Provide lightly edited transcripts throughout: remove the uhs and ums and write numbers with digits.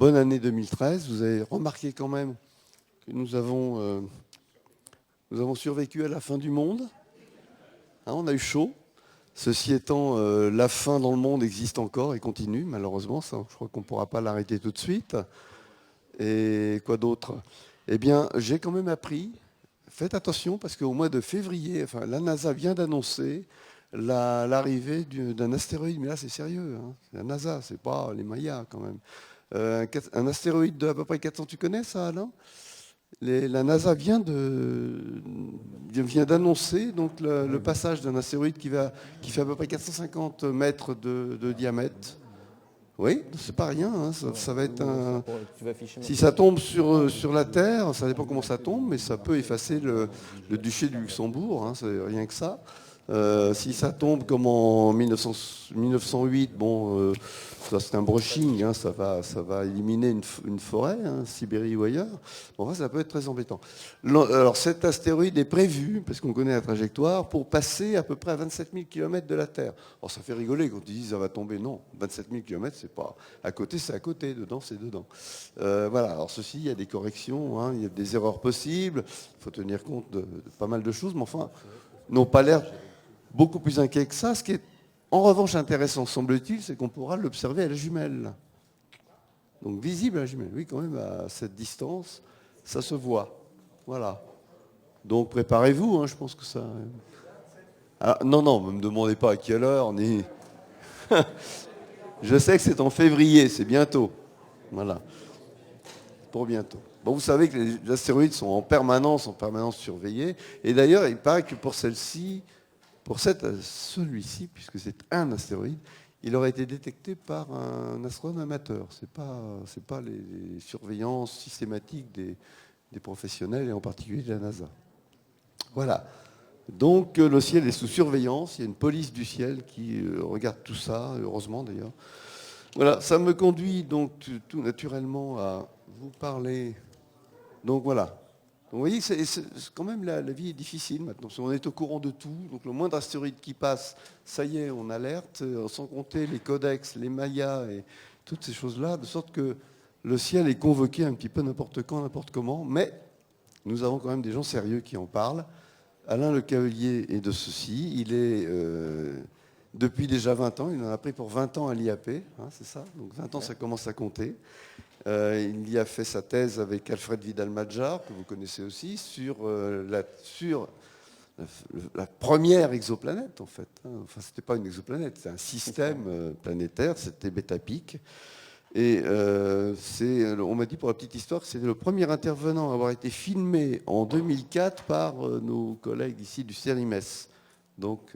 bonne année 2013. Vous avez remarqué quand même que nous avons survécu à la fin du monde. Hein, on a eu chaud. Ceci étant, la faim dans le monde existe encore et continue, malheureusement. Ça, je crois qu'on ne pourra pas l'arrêter tout de suite. Et quoi d'autre? Eh bien, j'ai quand même appris, faites attention, parce qu'au mois de février, enfin, la NASA vient d'annoncer l'arrivée d'un astéroïde. Mais là, c'est sérieux. Hein. C'est la NASA, c'est pas les Mayas quand même. Un astéroïde de à peu près 400, tu connais ça, Alain? La NASA vient d'annoncer donc le passage d'un astéroïde qui fait à peu près 450 mètres de diamètre. Oui, c'est pas rien. Hein, ça va être un. Si ça tombe sur la Terre, ça dépend comment ça tombe, mais ça peut effacer le duché du Luxembourg. Hein, c'est rien que ça. Si ça tombe comme en 1908, bon, ça c'est un brushing, hein, ça va éliminer une forêt, hein, Sibérie ou ailleurs. Bon, ça peut être très embêtant. Alors cet astéroïde est prévu, parce qu'on connaît la trajectoire, pour passer à peu près à 27 000 km de la Terre. Alors ça fait rigoler quand ils disent ça va tomber. Non, 27 000 km, c'est pas à côté, c'est à côté, dedans, c'est dedans. Voilà, alors ceci, il y a des corrections, hein, il y a des erreurs possibles, il faut tenir compte de pas mal de choses, mais enfin, n'ont pas l'air beaucoup plus inquiet que ça. Ce qui est en revanche intéressant, semble-t-il, c'est qu'on pourra l'observer à la jumelle. Donc visible à la jumelle. Oui, quand même, à cette distance, ça se voit. Voilà. Donc préparez-vous, hein, je pense que ça... Ah, non, ne me demandez pas à quelle heure, ni... Je sais que c'est en février, c'est bientôt. Voilà. Pour bientôt. Bon, vous savez que les astéroïdes sont en permanence surveillés. Et d'ailleurs, il paraît que pour celle-ci, celui-ci, puisque c'est un astéroïde, il aurait été détecté par un astronome amateur. Ce n'est pas les surveillances systématiques des professionnels, et en particulier de la NASA. Voilà. Donc le ciel est sous surveillance. Il y a une police du ciel qui regarde tout ça, heureusement d'ailleurs. Voilà, ça me conduit donc tout naturellement à vous parler. Donc voilà. Donc, vous voyez, quand même la vie est difficile maintenant. On est au courant de tout. Donc le moindre astéroïde qui passe, ça y est, on alerte, sans compter les codex, les mayas et toutes ces choses-là, de sorte que le ciel est convoqué un petit peu n'importe quand, n'importe comment. Mais nous avons quand même des gens sérieux qui en parlent. Alain Le Cavelier est de ceci. Il est, depuis déjà 20 ans, il en a pris pour 20 ans à l'IAP, hein, c'est ça? Donc 20 ans, ça commence à compter. Il y a fait sa thèse avec Alfred Vidal-Madjar, que vous connaissez aussi, sur la première exoplanète, en fait. Enfin, ce n'était pas une exoplanète, c'est un système planétaire, c'était Beta-Pic. Et on m'a dit pour la petite histoire que c'était le premier intervenant à avoir été filmé en 2004 par nos collègues ici du CERIMES. Donc,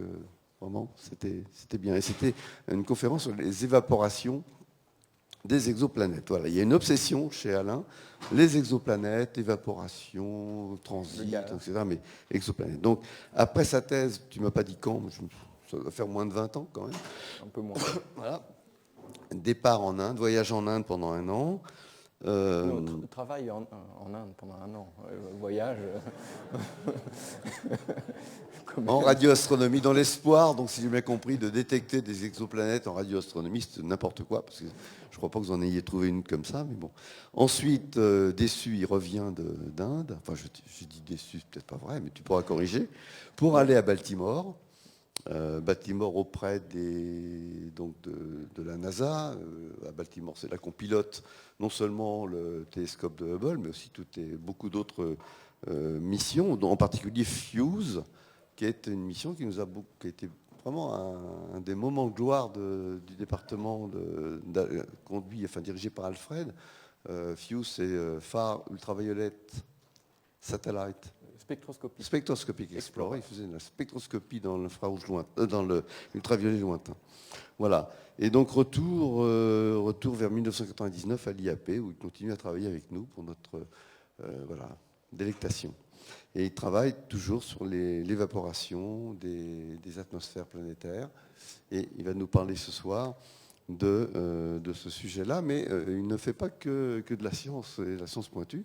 vraiment, c'était bien. Et c'était une conférence sur les évaporations des exoplanètes. Voilà, il y a une obsession chez Alain, les exoplanètes, évaporation, transit, etc. Mais exoplanètes. Donc, après sa thèse, tu ne m'as pas dit quand, mais ça doit faire moins de 20 ans quand même. Un peu moins. Voilà. Départ en Inde, voyage en Inde pendant 1 an. Travail en Inde pendant 1 an. Voyage. En radioastronomie, dans l'espoir, donc si j'ai bien compris, de détecter des exoplanètes en radioastronomie, c'est n'importe quoi, parce que je ne crois pas que vous en ayez trouvé une comme ça, mais bon. Ensuite, déçu, il revient d'Inde. Enfin, je dis déçu, c'est peut-être pas vrai, mais tu pourras corriger. Pour aller à Baltimore. Baltimore auprès de la NASA. À Baltimore, c'est là qu'on pilote non seulement le télescope de Hubble, mais aussi beaucoup d'autres missions, dont en particulier FUSE, qui est une mission qui a été vraiment un des moments de gloire du département dirigé par Alfred. FUSE, c'est Far Ultraviolet Satellite. Spectroscopic Explorer, il faisait la spectroscopie dans l'infrarouge lointain, dans l'ultraviolet lointain. Voilà. Et donc retour vers 1999 à l'IAP, où il continue à travailler avec nous pour notre délectation. Et il travaille toujours sur l'évaporation des atmosphères planétaires. Et il va nous parler ce soir de ce sujet-là, mais il ne fait pas que de la science et de la science pointue.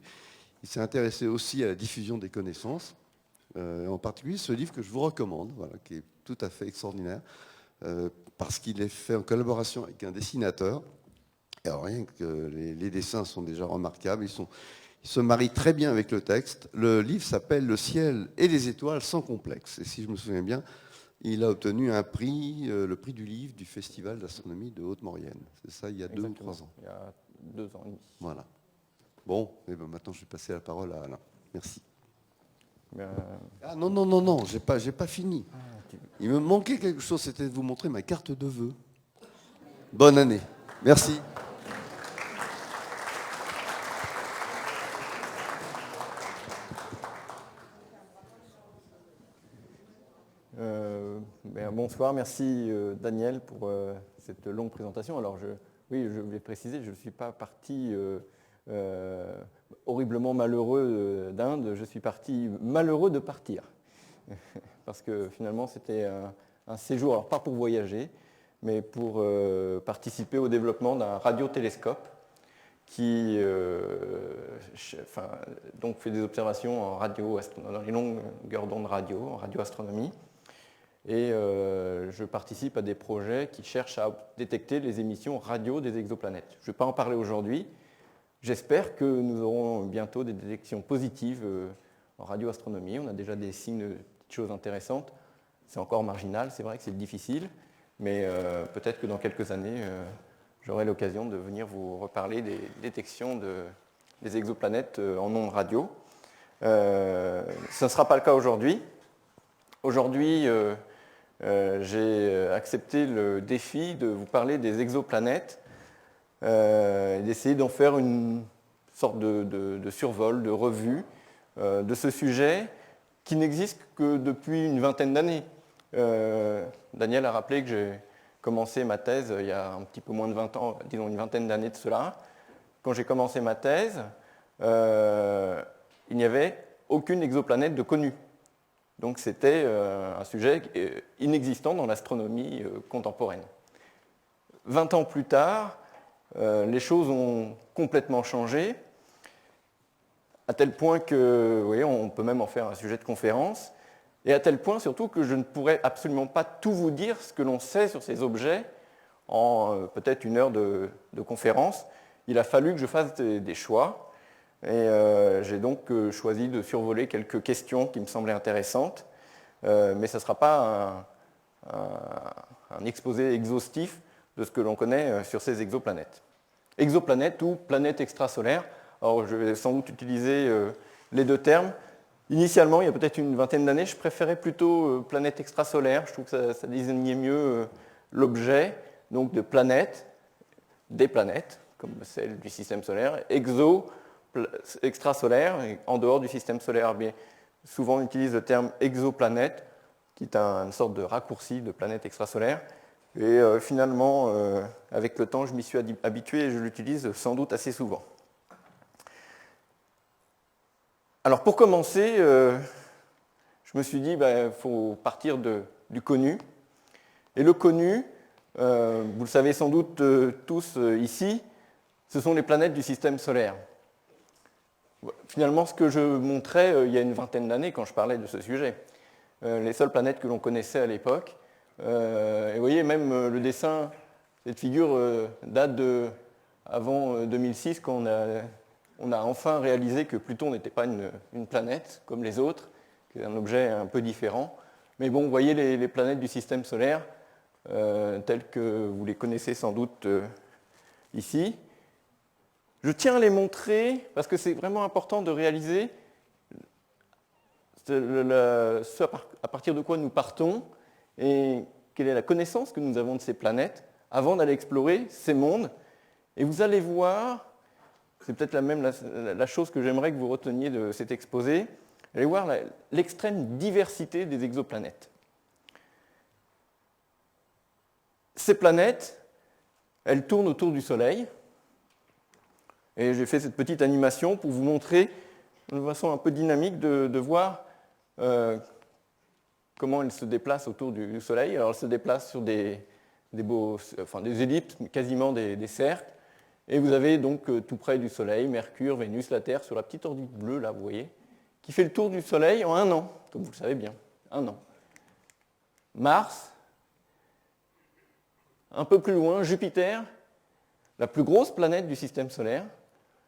Il s'est intéressé aussi à la diffusion des connaissances, en particulier ce livre que je vous recommande, voilà, qui est tout à fait extraordinaire, parce qu'il est fait en collaboration avec un dessinateur Alors, rien que les dessins sont déjà remarquables, ils se marient très bien avec le texte. Le livre s'appelle « Le ciel et les étoiles sans complexe ». Et si je me souviens bien, il a obtenu un prix, le prix du livre du Festival d'astronomie de Haute-Maurienne. C'est ça, il y a Exactement. 2 ou 3 ans. Il y a 2 ans et demi. Voilà. Bon, et ben maintenant, je vais passer la parole à Alain. Merci. Ah non, j'ai pas fini. Il me manquait quelque chose, c'était de vous montrer ma carte de vœux. Bonne année. Merci. Bonsoir, merci Daniel pour cette longue présentation. Alors oui, je voulais préciser, je ne suis pas parti horriblement malheureux d'Inde, je suis parti malheureux de partir. Parce que finalement c'était un séjour, alors pas pour voyager, mais pour participer au développement d'un radiotélescope qui donc fait des observations en radio, dans les longueurs d'onde radio, en radioastronomie. Et je participe à des projets qui cherchent à détecter les émissions radio des exoplanètes. Je ne vais pas en parler aujourd'hui. J'espère que nous aurons bientôt des détections positives en radioastronomie. On a déjà des signes de petites choses intéressantes. C'est encore marginal, c'est vrai que c'est difficile, mais peut-être que dans quelques années, j'aurai l'occasion de venir vous reparler des détections des exoplanètes en ondes radio. Ce ne sera pas le cas aujourd'hui. Aujourd'hui, j'ai accepté le défi de vous parler des exoplanètes et d'essayer d'en faire une sorte de survol, de revue de ce sujet qui n'existe que depuis une vingtaine d'années. Daniel a rappelé que j'ai commencé ma thèse il y a un petit peu moins de 20 ans, disons une vingtaine d'années de cela. Quand j'ai commencé ma thèse, il n'y avait aucune exoplanète de connue. Donc c'était un sujet inexistant dans l'astronomie contemporaine. 20 ans plus tard, les choses ont complètement changé, à tel point que, vous voyez, on peut même en faire un sujet de conférence, et à tel point surtout que je ne pourrais absolument pas tout vous dire ce que l'on sait sur ces objets en peut-être une heure de conférence. Il a fallu que je fasse des choix. Et j'ai donc choisi de survoler quelques questions qui me semblaient intéressantes, mais ce ne sera pas un exposé exhaustif de ce que l'on connaît sur ces exoplanètes. Exoplanètes ou planètes extrasolaires. Alors je vais sans doute utiliser les deux termes. Initialement, il y a peut-être une vingtaine d'années, je préférais plutôt planète extrasolaire. Je trouve que ça désignait mieux l'objet, donc de planètes, des planètes, comme celle du système solaire, extrasolaire, en dehors du système solaire. Mais souvent, on utilise le terme exoplanète, qui est une sorte de raccourci de planète extrasolaire. Et finalement, avec le temps, je m'y suis habitué et je l'utilise sans doute assez souvent. Alors, pour commencer, je me suis dit qu'il faut partir du connu. Et le connu, vous le savez sans doute tous ici, ce sont les planètes du système solaire. Finalement, ce que je montrais il y a une vingtaine d'années quand je parlais de ce sujet, les seules planètes que l'on connaissait à l'époque. Et vous voyez, même le dessin, cette figure date avant 2006, quand on a enfin réalisé que Pluton n'était pas une planète comme les autres, c'est un objet un peu différent. Mais bon, vous voyez les planètes du système solaire, telles que vous les connaissez sans doute ici. Je tiens à les montrer parce que c'est vraiment important de réaliser ce à partir de quoi nous partons et quelle est la connaissance que nous avons de ces planètes avant d'aller explorer ces mondes. Et vous allez voir, c'est peut-être la chose que j'aimerais que vous reteniez de cet exposé, vous allez voir l'extrême diversité des exoplanètes. Ces planètes, elles tournent autour du Soleil. Et j'ai fait cette petite animation pour vous montrer, de façon un peu dynamique, de voir comment elles se déplacent autour du Soleil. Alors elles se déplacent sur des ellipses, quasiment des cercles. Et vous avez donc tout près du Soleil, Mercure, Vénus, la Terre, sur la petite orbite bleue, là, vous voyez, qui fait le tour du Soleil en 1 an, comme vous le savez bien, 1 an. Mars, un peu plus loin, Jupiter, la plus grosse planète du système solaire,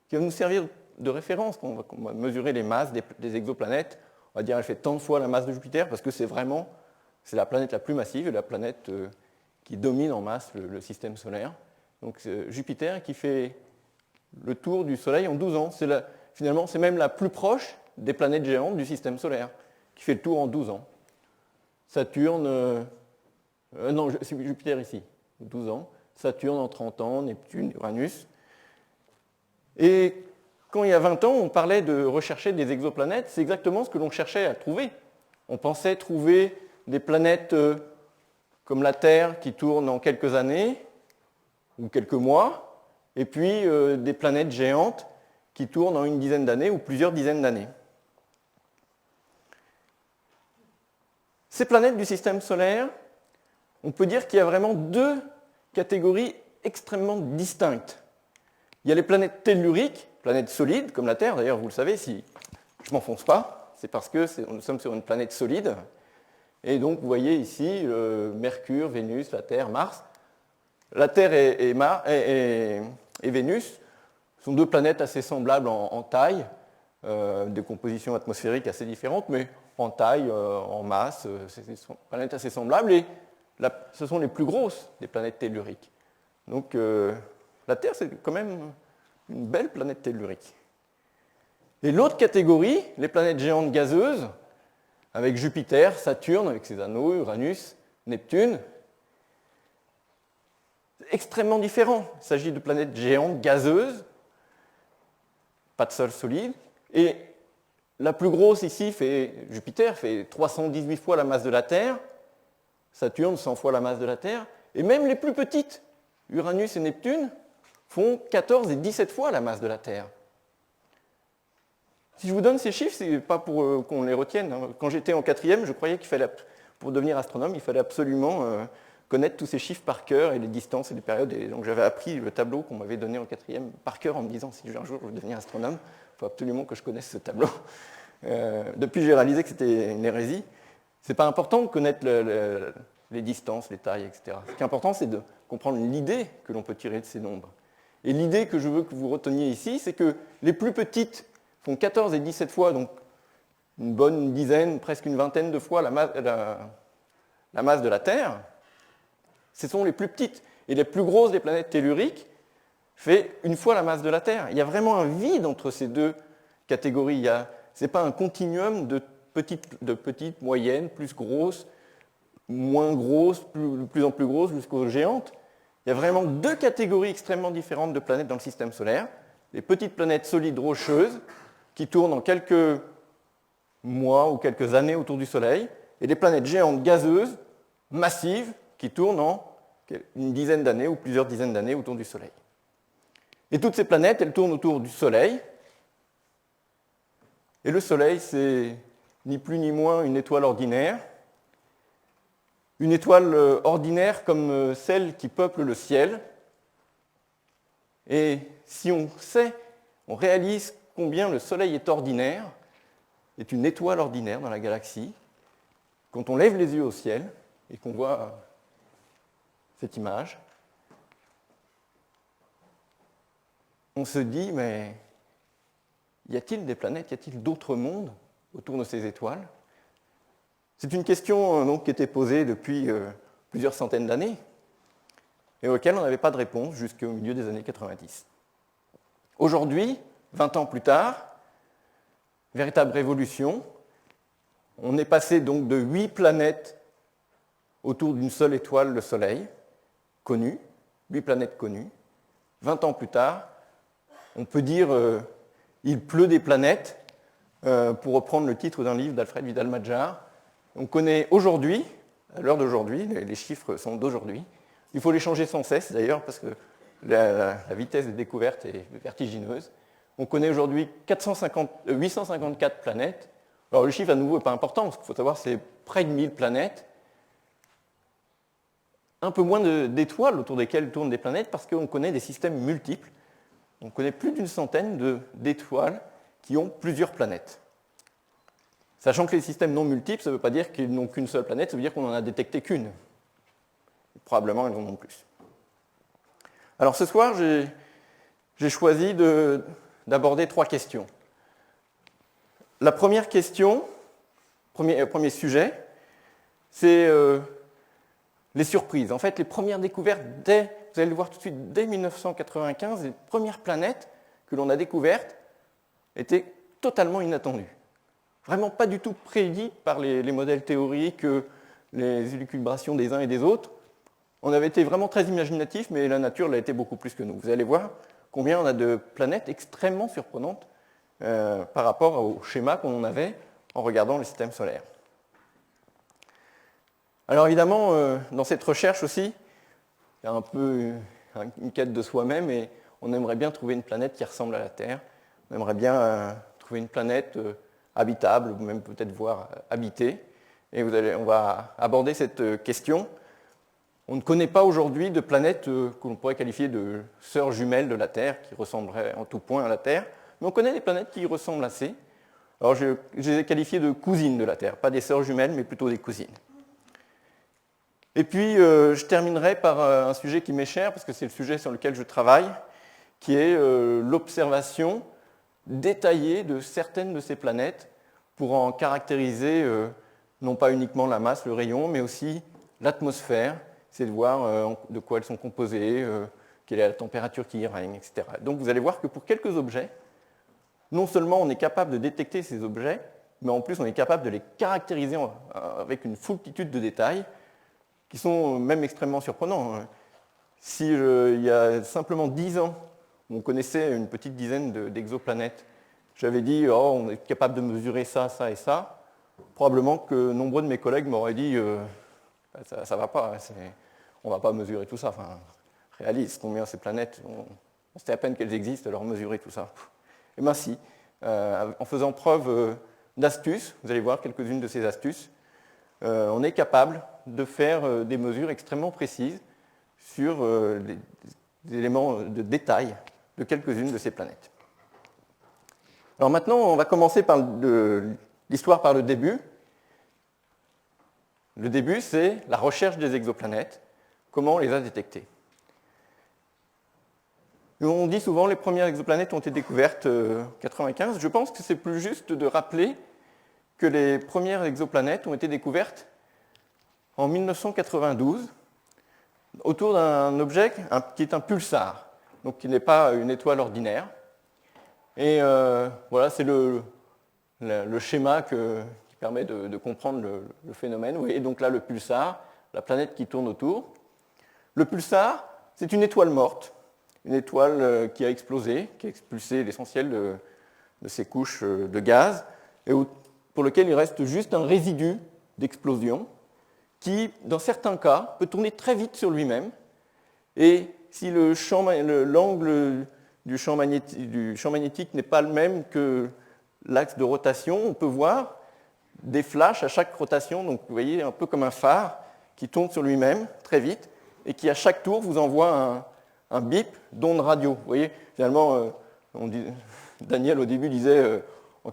qui va nous servir de référence quand on va mesurer les masses des exoplanètes. On va dire qu'elle fait tant de fois la masse de Jupiter, parce que c'est la planète la plus massive et la planète qui domine en masse le système solaire. Donc Jupiter qui fait le tour du Soleil en 12 ans. Finalement, c'est même la plus proche des planètes géantes du système solaire, qui fait le tour en 12 ans. Saturne, non, c'est Jupiter ici, 12 ans. Saturne en 30 ans, Neptune, Uranus. Et quand il y a 20 ans, on parlait de rechercher des exoplanètes, c'est exactement ce que l'on cherchait à trouver. On pensait trouver des planètes comme la Terre qui tournent en quelques années ou quelques mois, et puis des planètes géantes qui tournent en une dizaine d'années ou plusieurs dizaines d'années. Ces planètes du système solaire, on peut dire qu'il y a vraiment deux catégories extrêmement distinctes. Il y a les planètes telluriques, planètes solides, comme la Terre. D'ailleurs, vous le savez, si je ne m'enfonce pas, c'est parce que nous sommes sur une planète solide. Et donc, vous voyez ici Mercure, Vénus, la Terre, Mars. La Terre et Vénus sont deux planètes assez semblables en taille, des compositions atmosphériques assez différentes, mais en taille, en masse, c'est des planètes assez semblables. Et ce sont les plus grosses des planètes telluriques. Donc, la Terre, c'est quand même une belle planète tellurique. Et l'autre catégorie, les planètes géantes gazeuses, avec Jupiter, Saturne, avec ses anneaux, Uranus, Neptune, c'est extrêmement différent. Il s'agit de planètes géantes gazeuses, pas de sol solide, et la plus grosse ici, Jupiter, fait 318 fois la masse de la Terre, Saturne 100 fois la masse de la Terre, et même les plus petites, Uranus et Neptune, font 14 et 17 fois la masse de la Terre. Si je vous donne ces chiffres, ce n'est pas pour qu'on les retienne. Quand j'étais en 4e, je croyais qu'il fallait, pour devenir astronome, il fallait absolument connaître tous ces chiffres par cœur et les distances et les périodes. Et donc j'avais appris le tableau qu'on m'avait donné en 4e par cœur en me disant si un jour je veux devenir astronome, il faut absolument que je connaisse ce tableau. Depuis, j'ai réalisé que c'était une hérésie. Ce n'est pas important de connaître les distances, les tailles, etc. Ce qui est important, c'est de comprendre l'idée que l'on peut tirer de ces nombres. Et l'idée que je veux que vous reteniez ici, c'est que les plus petites font 14 et 17 fois, donc une bonne dizaine, presque une vingtaine de fois la masse de la Terre. Ce sont les plus petites. Et les plus grosses des planètes telluriques fait une fois la masse de la Terre. Il y a vraiment un vide entre ces deux catégories. Ce n'est pas un continuum de petites, moyennes, plus grosses, moins grosses, de plus en plus grosses, jusqu'aux géantes. Il y a vraiment deux catégories extrêmement différentes de planètes dans le système solaire. Les petites planètes solides rocheuses, qui tournent en quelques mois ou quelques années autour du Soleil, et des planètes géantes gazeuses, massives, qui tournent en une dizaine d'années ou plusieurs dizaines d'années autour du Soleil. Et toutes ces planètes, elles tournent autour du Soleil, et le Soleil, c'est ni plus ni moins une étoile ordinaire comme celle qui peuple le ciel. Et si on réalise combien le Soleil est ordinaire, est une étoile ordinaire dans la galaxie, quand on lève les yeux au ciel et qu'on voit cette image, on se dit, mais y a-t-il des planètes, y a-t-il d'autres mondes autour de ces étoiles? C'est une question donc, qui était posée depuis plusieurs centaines d'années et auxquelles on n'avait pas de réponse jusqu'au milieu des années 90. Aujourd'hui, 20 ans plus tard, véritable révolution, on est passé donc de 8 planètes autour d'une seule étoile, le Soleil, connue, 8 planètes connues. 20 ans plus tard, on peut dire il pleut des planètes, pour reprendre le titre d'un livre d'Alfred Vidal-Madjar. On connaît aujourd'hui, à l'heure d'aujourd'hui, les chiffres sont d'aujourd'hui. Il faut les changer sans cesse d'ailleurs parce que la vitesse des découvertes est vertigineuse. On connaît aujourd'hui 854 planètes. Alors le chiffre à nouveau n'est pas important, parce qu'il faut savoir que c'est près de 1000 planètes. Un peu moins d'étoiles autour desquelles tournent des planètes parce qu'on connaît des systèmes multiples. On connaît plus d'une centaine d'étoiles qui ont plusieurs planètes. Sachant que les systèmes non multiples, ça ne veut pas dire qu'ils n'ont qu'une seule planète, ça veut dire qu'on n'en a détecté qu'une. Probablement, ils en ont plus. Alors ce soir, j'ai choisi d'aborder 3 questions. La première question, premier sujet, c'est les surprises. En fait, les premières découvertes, vous allez le voir tout de suite, dès 1995, les premières planètes que l'on a découvertes étaient totalement inattendues. Vraiment pas du tout prédites par les modèles théoriques, les élucubrations des uns et des autres. On avait été vraiment très imaginatifs, mais la nature l'a été beaucoup plus que nous. Vous allez voir combien on a de planètes extrêmement surprenantes par rapport au schéma qu'on avait en regardant le système solaire. Alors évidemment, dans cette recherche aussi, il y a un peu une quête de soi-même et on aimerait bien trouver une planète qui ressemble à la Terre. On aimerait bien trouver une planète habitable, ou même peut-être voir habitée. Et on va aborder cette question. On ne connaît pas aujourd'hui de planète que l'on pourrait qualifier de sœurs jumelles de la Terre, qui ressembleraient en tout point à la Terre, mais on connaît des planètes qui y ressemblent assez. Alors je les ai qualifiées de cousines de la Terre, pas des sœurs jumelles, mais plutôt des cousines. Et puis je terminerai par un sujet qui m'est cher, parce que c'est le sujet sur lequel je travaille, qui est l'observation détaillée de certaines de ces planètes pour en caractériser non pas uniquement la masse, le rayon, mais aussi l'atmosphère. C'est de voir de quoi elles sont composées, quelle est la température qui y règne, etc. Donc vous allez voir que pour quelques objets, non seulement on est capable de détecter ces objets, mais en plus on est capable de les caractériser avec une foultitude de détails qui sont même extrêmement surprenants. Si il y a simplement 10 ans, on connaissait une petite dizaine d'exoplanètes, j'avais dit oh, on est capable de mesurer ça, ça et ça, probablement que nombreux de mes collègues m'auraient dit ça ne va pas, on ne va pas mesurer tout ça. Enfin, réalise combien ces planètes, on sait à peine qu'elles existent, alors mesurer tout ça. Eh bien si, en faisant preuve d'astuces, vous allez voir quelques-unes de ces astuces, on est capable de faire des mesures extrêmement précises sur des éléments de détail de quelques-unes de ces planètes. Alors maintenant, on va commencer par l'histoire par le début. Le début, c'est la recherche des exoplanètes. Comment on les a détectées? On dit souvent que les premières exoplanètes ont été découvertes en 1995. Je pense que c'est plus juste de rappeler que les premières exoplanètes ont été découvertes en 1992 autour d'un objet qui est un pulsar, donc qui n'est pas une étoile ordinaire. Et voilà, c'est le schéma qui permet de comprendre le phénomène. Vous voyez donc là le pulsar, la planète qui tourne autour. Le pulsar, c'est une étoile morte, une étoile qui a explosé, qui a expulsé l'essentiel de ses couches de gaz, et pour lequel il reste juste un résidu d'explosion qui, dans certains cas, peut tourner très vite sur lui-même. Et si l'angle du champ magnétique n'est pas le même que l'axe de rotation, on peut voir des flashs à chaque rotation, donc vous voyez un peu comme un phare qui tourne sur lui-même très vite et qui à chaque tour vous envoie un bip d'onde radio. Vous voyez, finalement, Daniel au début disait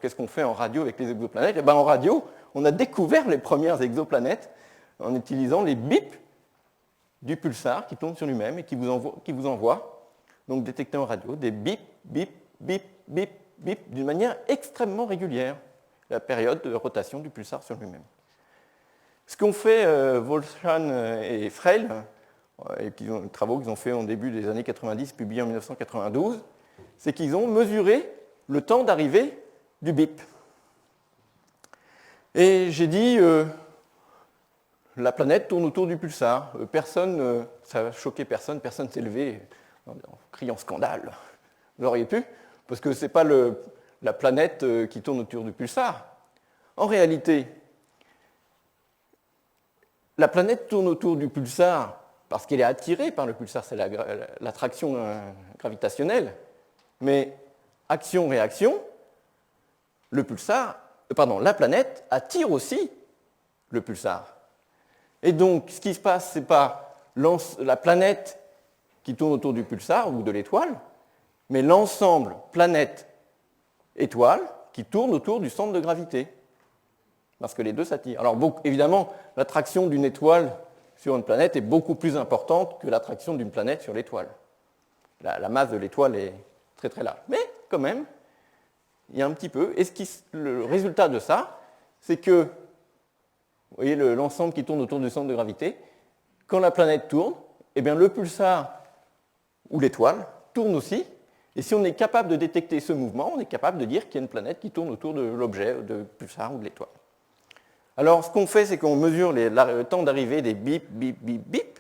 qu'est-ce qu'on fait en radio avec les exoplanètes? Et bien, en radio, on a découvert les premières exoplanètes en utilisant les bips du pulsar qui tourne sur lui-même et qui vous envoie, donc détectés en radio, des bip, bip, bip, bip, bip, d'une manière extrêmement régulière, la période de rotation du pulsar sur lui-même. Ce qu'ont fait Wolfshan et Freil, et les travaux qu'ils ont fait au début des années 90, publiés en 1992, c'est qu'ils ont mesuré le temps d'arrivée du bip. Et j'ai dit, la planète tourne autour du pulsar. Ça a choqué personne s'est levé en criant scandale. Vous auriez pu, parce que ce n'est pas la planète qui tourne autour du pulsar. En réalité, la planète tourne autour du pulsar parce qu'elle est attirée par le pulsar, c'est l'attraction gravitationnelle. Mais action-réaction, la planète attire aussi le pulsar. Et donc, ce qui se passe, ce n'est pas la planète qui tourne autour du pulsar ou de l'étoile, mais l'ensemble planète-étoile qui tourne autour du centre de gravité. Parce que les deux s'attirent. Alors, évidemment, l'attraction d'une étoile sur une planète est beaucoup plus importante que l'attraction d'une planète sur l'étoile. la masse de l'étoile est très très large. Mais quand même, il y a un petit peu. Et le résultat de ça, c'est que, vous voyez l'ensemble qui tourne autour du centre de gravité, quand la planète tourne, eh bien, le pulsar ou l'étoile tourne aussi. Et si on est capable de détecter ce mouvement, on est capable de dire qu'il y a une planète qui tourne autour de l'objet, de pulsar ou de l'étoile. Alors, ce qu'on fait, c'est qu'on mesure le temps d'arrivée des bip, bip, bip, bip,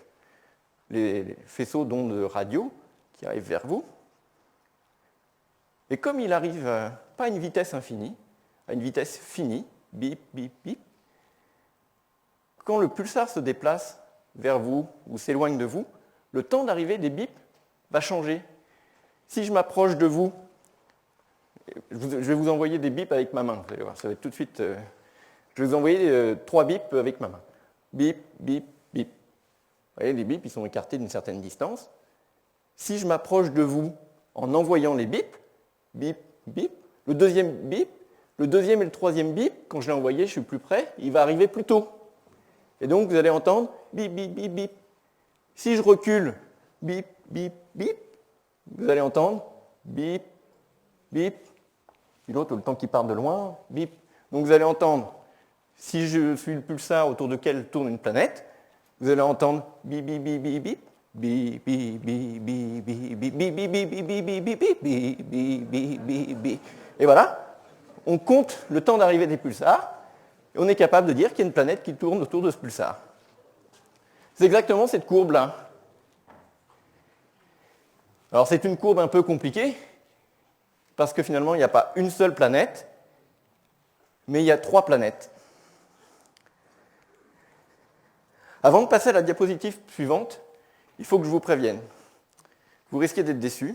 les faisceaux d'ondes radio qui arrivent vers vous. Et comme il arrive pas à une vitesse infinie, à une vitesse finie, bip, bip, bip, quand le pulsar se déplace vers vous ou s'éloigne de vous, le temps d'arrivée des bips va changer. Si je m'approche de vous, je vais vous envoyer des bips avec ma main. Vous allez voir, ça va être tout de suite. Je vais vous envoyer 3 bips avec ma main. Bip, bip, bip. Vous voyez, les bips, ils sont écartés d'une certaine distance. Si je m'approche de vous en envoyant les bips, bip, bip, le deuxième bip, le deuxième et le troisième bip, quand je l'ai envoyé, je suis plus près, il va arriver plus tôt. Et donc, vous allez entendre bip, bip, bip, bip. Si je recule, bip, bip, bip, vous allez entendre bip, bip. Puis l'autre, le temps qu'il part de loin, bip. Donc, vous allez entendre, si je suis le pulsar autour duquel tourne une planète, vous allez entendre bip, bip, bip, bip, bip. Bip, bip, bip, bip, bip, bip, bip, bip, bip, bip, bip, bip, bip, bip, bip, bip, bip. Et voilà, on compte le temps d'arrivée des pulsars, et on est capable de dire qu'il y a une planète qui tourne autour de ce pulsar. C'est exactement cette courbe-là. Alors c'est une courbe un peu compliquée, parce que finalement il n'y a pas une seule planète, mais il y a 3 planètes. Avant de passer à la diapositive suivante, il faut que je vous prévienne. Vous risquez d'être déçus.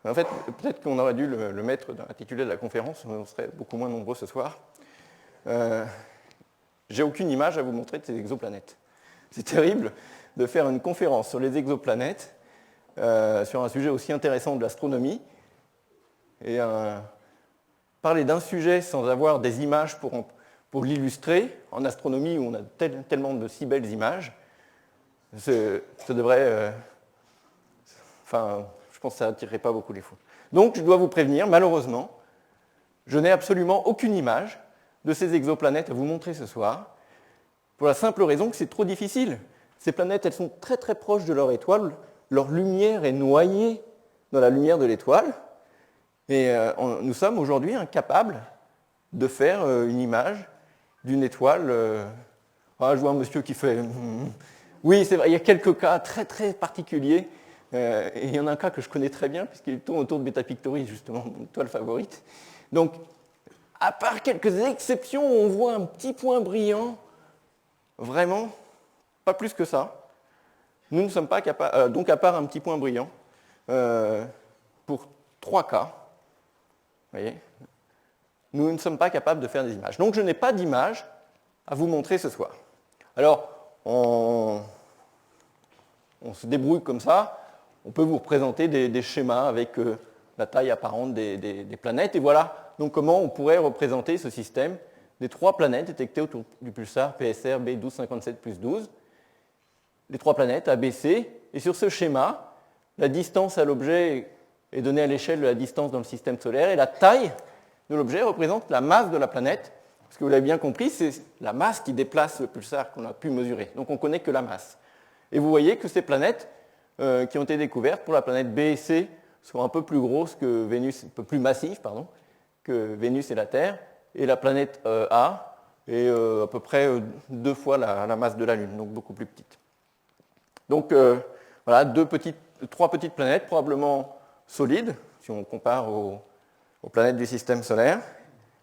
En fait, peut-être qu'on aurait dû le mettre dans l'intitulé de la conférence, on serait beaucoup moins nombreux ce soir. J'ai aucune image à vous montrer de ces exoplanètes. C'est terrible de faire une conférence sur les exoplanètes, sur un sujet aussi intéressant de l'astronomie, et parler d'un sujet sans avoir des images pour l'illustrer. En astronomie, où on a tellement de si belles images, ça devrait... je pense que ça n'attirerait pas beaucoup les fous. Donc, je dois vous prévenir, malheureusement, je n'ai absolument aucune image de ces exoplanètes à vous montrer ce soir, pour la simple raison que c'est trop difficile. Ces planètes, elles sont très très proches de leur étoile, leur lumière est noyée dans la lumière de l'étoile, et nous sommes aujourd'hui incapables de faire une image d'une étoile. Je vois un monsieur qui fait... Oui, c'est vrai, il y a quelques cas très très particuliers. Et il y en a un cas que je connais très bien, puisqu'il tourne autour de Beta Pictoris, justement, mon étoile favorite. Donc, à part quelques exceptions, on voit un petit point brillant, vraiment, pas plus que ça. Nous ne sommes pas capables, donc à part un petit point brillant, pour 3 cas, vous voyez, nous ne sommes pas capables de faire des images. Donc je n'ai pas d'image à vous montrer ce soir. Alors, on se débrouille comme ça. On peut vous représenter des schémas avec la taille apparente des planètes. Et voilà donc comment on pourrait représenter ce système des 3 planètes détectées autour du pulsar PSR B1257 plus 12. Les 3 planètes A, B, C. Et sur ce schéma, la distance à l'objet est donnée à l'échelle de la distance dans le système solaire. Et la taille de l'objet représente la masse de la planète. Parce que vous l'avez bien compris, c'est la masse qui déplace le pulsar qu'on a pu mesurer. Donc on ne connaît que la masse. Et vous voyez que ces planètes qui ont été découvertes pour la planète B et C sont un peu plus grosses que Vénus, un peu plus massives, que Vénus et la Terre. Et la planète A est à peu près 2 fois la masse de la Lune, donc beaucoup plus petite. Donc voilà, 3 petites planètes, probablement solides, si on compare aux planètes du système solaire,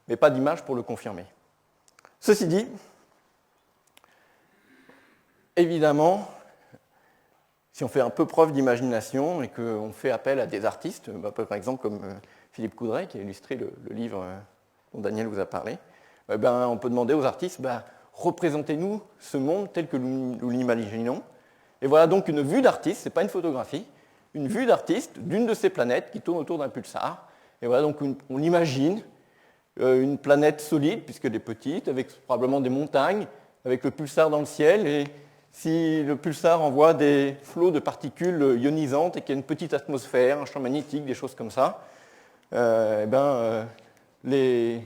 mais pas d'image pour le confirmer. Ceci dit, évidemment, si on fait un peu preuve d'imagination et qu'on fait appel à des artistes, par exemple comme Philippe Coudray, qui a illustré le livre dont Daniel vous a parlé, on peut demander aux artistes, représentez-nous ce monde tel que nous l'imaginons. Et voilà donc une vue d'artiste, ce n'est pas une photographie, une vue d'artiste d'une de ces planètes qui tourne autour d'un pulsar. Et voilà donc on imagine une planète solide, puisqu'elle est petite, avec probablement des montagnes, avec le pulsar dans le ciel, et si le pulsar envoie des flots de particules ionisantes et qu'il y a une petite atmosphère, un champ magnétique, des choses comme ça, les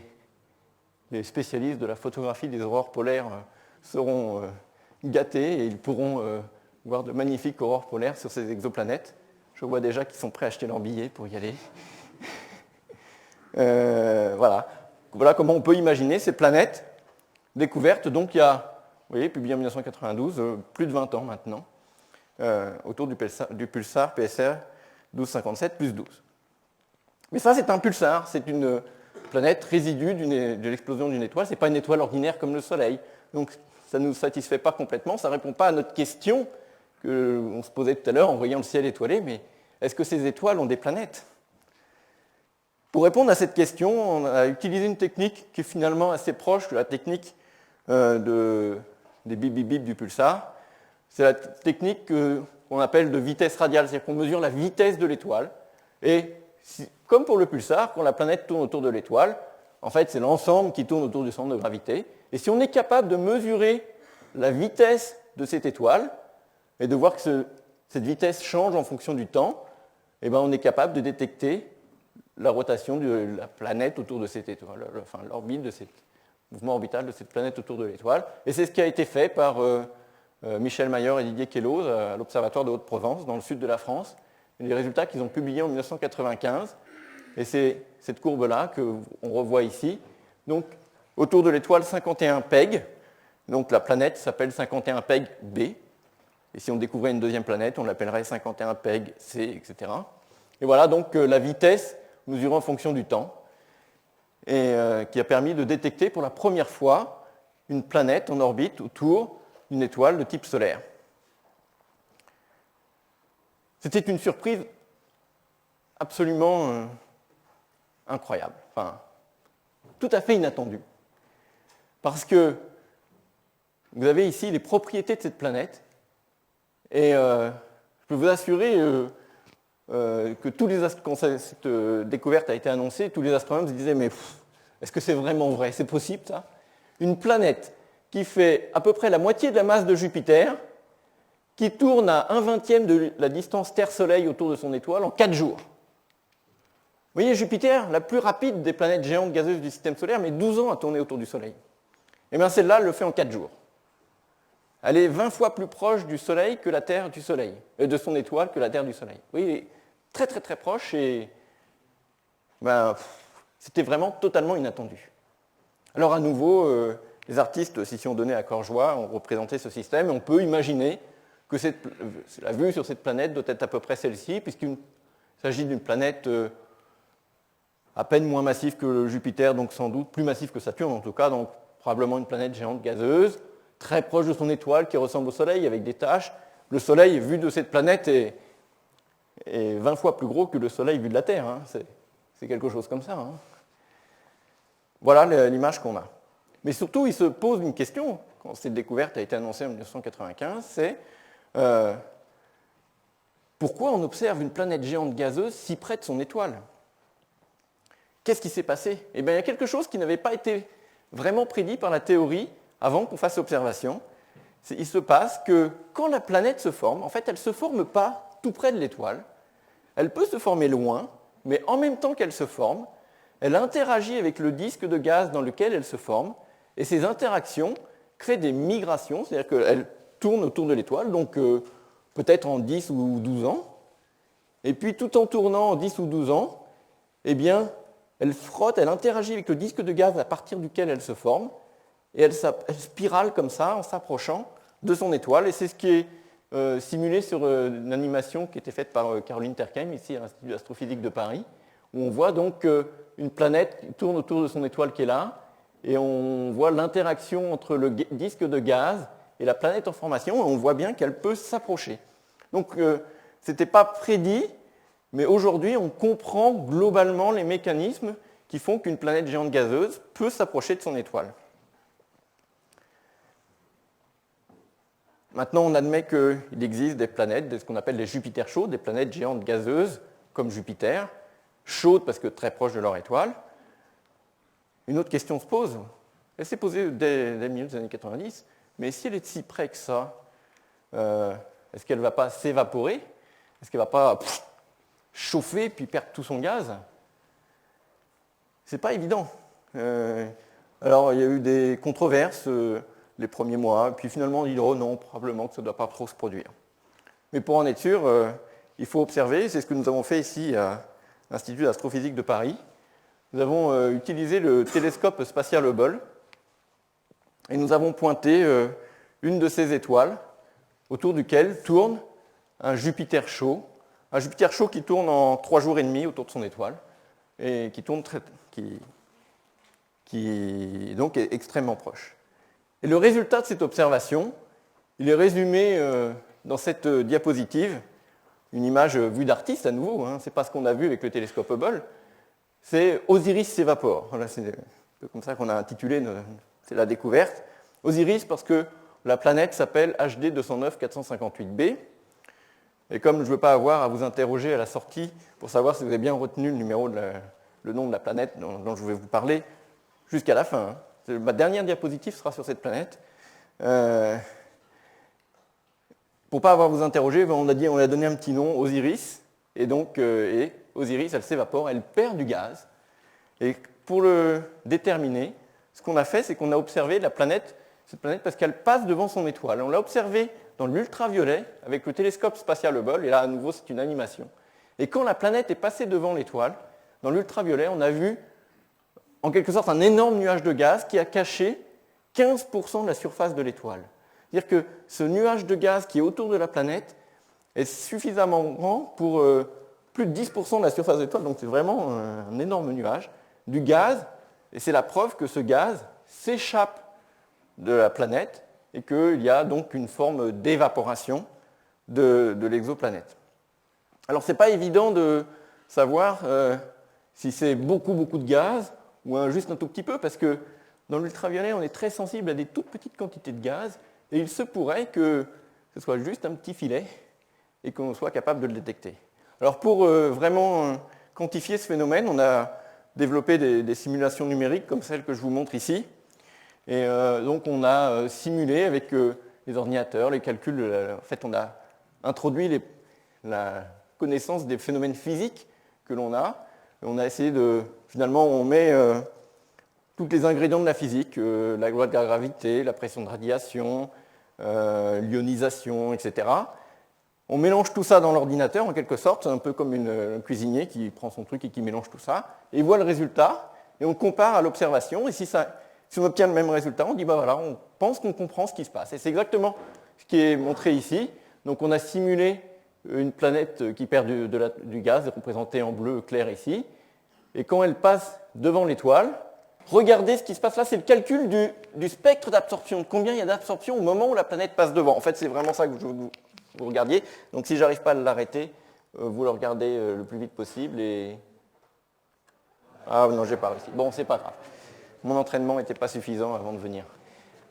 spécialistes de la photographie des aurores polaires seront gâtés et ils pourront voir de magnifiques aurores polaires sur ces exoplanètes. Je vois déjà qu'ils sont prêts à acheter leur billet pour y aller. Voilà comment on peut imaginer ces planètes découvertes, donc il y a, vous voyez, publié en 1992, plus de 20 ans maintenant, autour du pulsar PSR 1257 plus 12. Mais ça, c'est un pulsar, c'est une planète résidu de l'explosion d'une étoile, ce n'est pas une étoile ordinaire comme le Soleil. Donc ça ne nous satisfait pas complètement, ça ne répond pas à notre question qu'on se posait tout à l'heure en voyant le ciel étoilé, mais est-ce que ces étoiles ont des planètes? Pour répondre à cette question, on a utilisé une technique qui est finalement assez proche de la technique des bip-bip-bip du pulsar. C'est la technique qu'on appelle de vitesse radiale, c'est-à-dire qu'on mesure la vitesse de l'étoile. Et comme pour le pulsar, quand la planète tourne autour de l'étoile, en fait, c'est l'ensemble qui tourne autour du centre de gravité. Et si on est capable de mesurer la vitesse de cette étoile et de voir que cette vitesse change en fonction du temps, eh ben, on est capable de détecter la rotation de la planète autour de cette étoile, enfin l'orbite de cette mouvement orbital de cette planète autour de l'étoile. Et c'est ce qui a été fait par Michel Mayor et Didier Queloz à l'Observatoire de Haute-Provence, dans le sud de la France. Et les résultats qu'ils ont publiés en 1995. Et c'est cette courbe-là qu'on revoit ici. Donc, autour de l'étoile 51 PEG, donc la planète s'appelle 51 PEG B. Et si on découvrait une deuxième planète, on l'appellerait 51 PEG C, etc. Et voilà donc la vitesse mesurée en fonction du temps, et qui a permis de détecter pour la première fois une planète en orbite autour d'une étoile de type solaire. C'était une surprise absolument incroyable, enfin, tout à fait inattendue. Parce que vous avez ici les propriétés de cette planète, et je peux vous assurer que quand cette découverte a été annoncée, tous les astronomes se disaient mais est-ce que c'est vraiment vrai? C'est possible ça? Une planète qui fait à peu près la moitié de la masse de Jupiter, qui tourne à 1/20 de la distance Terre-Soleil autour de son étoile en 4 jours. Vous voyez, Jupiter, la plus rapide des planètes géantes gazeuses du système solaire, met 12 ans à tourner autour du Soleil. Et bien celle-là, elle le fait en 4 jours. Elle est 20 fois plus proche du Soleil que la Terre du Soleil, de son étoile que la Terre du Soleil. Vous voyez, elle est très très très proche et c'était vraiment totalement inattendu. Alors à nouveau, les artistes s'y ont donné à cœur joie, ont représenté ce système, et on peut imaginer que la vue sur cette planète doit être à peu près celle-ci, puisqu'il s'agit d'une planète à peine moins massive que Jupiter, donc sans doute plus massive que Saturne en tout cas, donc probablement une planète géante gazeuse, très proche de son étoile qui ressemble au Soleil avec des taches. Le Soleil vu de cette planète est 20 fois plus gros que le Soleil vu de la Terre. Hein. C'est quelque chose comme ça. Hein. Voilà l'image qu'on a. Mais surtout, il se pose une question, quand cette découverte a été annoncée en 1995, c'est pourquoi on observe une planète géante gazeuse si près de son étoile? Qu'est-ce qui s'est passé? Eh bien, il y a quelque chose qui n'avait pas été vraiment prédit par la théorie avant qu'on fasse l'observation. Il se passe que quand la planète se forme, en fait, elle ne se forme pas tout près de l'étoile. Elle peut se former loin, mais en même temps qu'elle se forme, elle interagit avec le disque de gaz dans lequel elle se forme, et ces interactions créent des migrations, c'est-à-dire qu'elle tourne autour de l'étoile, donc peut-être en 10 ou 12 ans, et puis tout en tournant en 10 ou 12 ans, eh bien, elle frotte, elle interagit avec le disque de gaz à partir duquel elle se forme, et elle spirale comme ça en s'approchant de son étoile, et c'est ce qui est simulé sur une animation qui était faite par Caroline Terkheim, ici à l'Institut d'astrophysique de Paris, où on voit donc une planète qui tourne autour de son étoile qui est là, et on voit l'interaction entre le disque de gaz et la planète en formation, et on voit bien qu'elle peut s'approcher. Donc ce n'était pas prédit, mais aujourd'hui on comprend globalement les mécanismes qui font qu'une planète géante gazeuse peut s'approcher de son étoile. Maintenant, on admet qu'il existe des planètes, ce qu'on appelle des Jupiters chaudes, des planètes géantes gazeuses, comme Jupiter, chaudes parce que très proches de leur étoile. Une autre question se pose, elle s'est posée dès le milieu des années 90, mais si elle est si près que ça, est-ce qu'elle ne va pas s'évaporer? Est-ce qu'elle ne va pas chauffer puis perdre tout son gaz? C'est pas évident. Alors, il y a eu des controverses les premiers mois, puis finalement, on dit oh non, probablement que ça ne doit pas trop se produire. Mais pour en être sûr, il faut observer, c'est ce que nous avons fait ici à l'Institut d'astrophysique de Paris. Nous avons utilisé le télescope spatial Hubble et nous avons pointé une de ces étoiles autour duquel tourne un Jupiter chaud qui tourne en 3 jours et demi autour de son étoile et qui donc est extrêmement proche. Et le résultat de cette observation, il est résumé dans cette diapositive, une image vue d'artiste à nouveau, hein, ce n'est pas ce qu'on a vu avec le télescope Hubble, c'est Osiris s'évapore. Voilà, c'est un peu comme ça qu'on a intitulé c'est la découverte. Osiris parce que la planète s'appelle HD 209 458b. Et comme je ne veux pas avoir à vous interroger à la sortie pour savoir si vous avez bien retenu le nom de la planète dont je vais vous parler jusqu'à la fin. Hein. Ma dernière diapositive sera sur cette planète. Pour ne pas avoir à vous interroger, on a donné un petit nom, Osiris. Et donc, Osiris, elle s'évapore, elle perd du gaz. Et pour le déterminer, ce qu'on a fait, c'est qu'on a observé cette planète parce qu'elle passe devant son étoile. On l'a observée dans l'ultraviolet avec le télescope spatial Hubble, et là, à nouveau, c'est une animation. Et quand la planète est passée devant l'étoile, dans l'ultraviolet, on a vu, en quelque sorte, un énorme nuage de gaz qui a caché 15% de la surface de l'étoile. C'est-à-dire que ce nuage de gaz qui est autour de la planète est suffisamment grand pour plus de 10% de la surface de l'étoile, donc c'est vraiment un énorme nuage, du gaz, et c'est la preuve que ce gaz s'échappe de la planète et qu'il y a donc une forme d'évaporation de l'exoplanète. Alors ce n'est pas évident de savoir si c'est beaucoup de gaz ou juste un tout petit peu, parce que dans l'ultraviolet, on est très sensible à des toutes petites quantités de gaz, et il se pourrait que ce soit juste un petit filet et qu'on soit capable de le détecter. Alors pour vraiment quantifier ce phénomène, on a développé des simulations numériques comme celles que je vous montre ici. Et donc on a simulé avec les ordinateurs, les calculs, en fait on a introduit la connaissance des phénomènes physiques que l'on a. Et on a essayé finalement on met tous les ingrédients de la physique, la loi de la gravité, la pression de radiation, l'ionisation, etc. On mélange tout ça dans l'ordinateur en quelque sorte, un peu comme un cuisinier qui prend son truc et qui mélange tout ça, et voit le résultat, et on compare à l'observation, et si on obtient le même résultat, on dit voilà, on pense qu'on comprend ce qui se passe. Et c'est exactement ce qui est montré ici. Donc on a simulé une planète qui perd du gaz, représentée en bleu clair ici, et quand elle passe devant l'étoile, regardez ce qui se passe là, c'est le calcul du spectre d'absorption, combien il y a d'absorption au moment où la planète passe devant. En fait, c'est vraiment ça que vous regardiez. Donc si je n'arrive pas à l'arrêter, vous le regardez le plus vite possible. Ah non, j'ai pas réussi. Bon, c'est pas grave. Mon entraînement n'était pas suffisant avant de venir.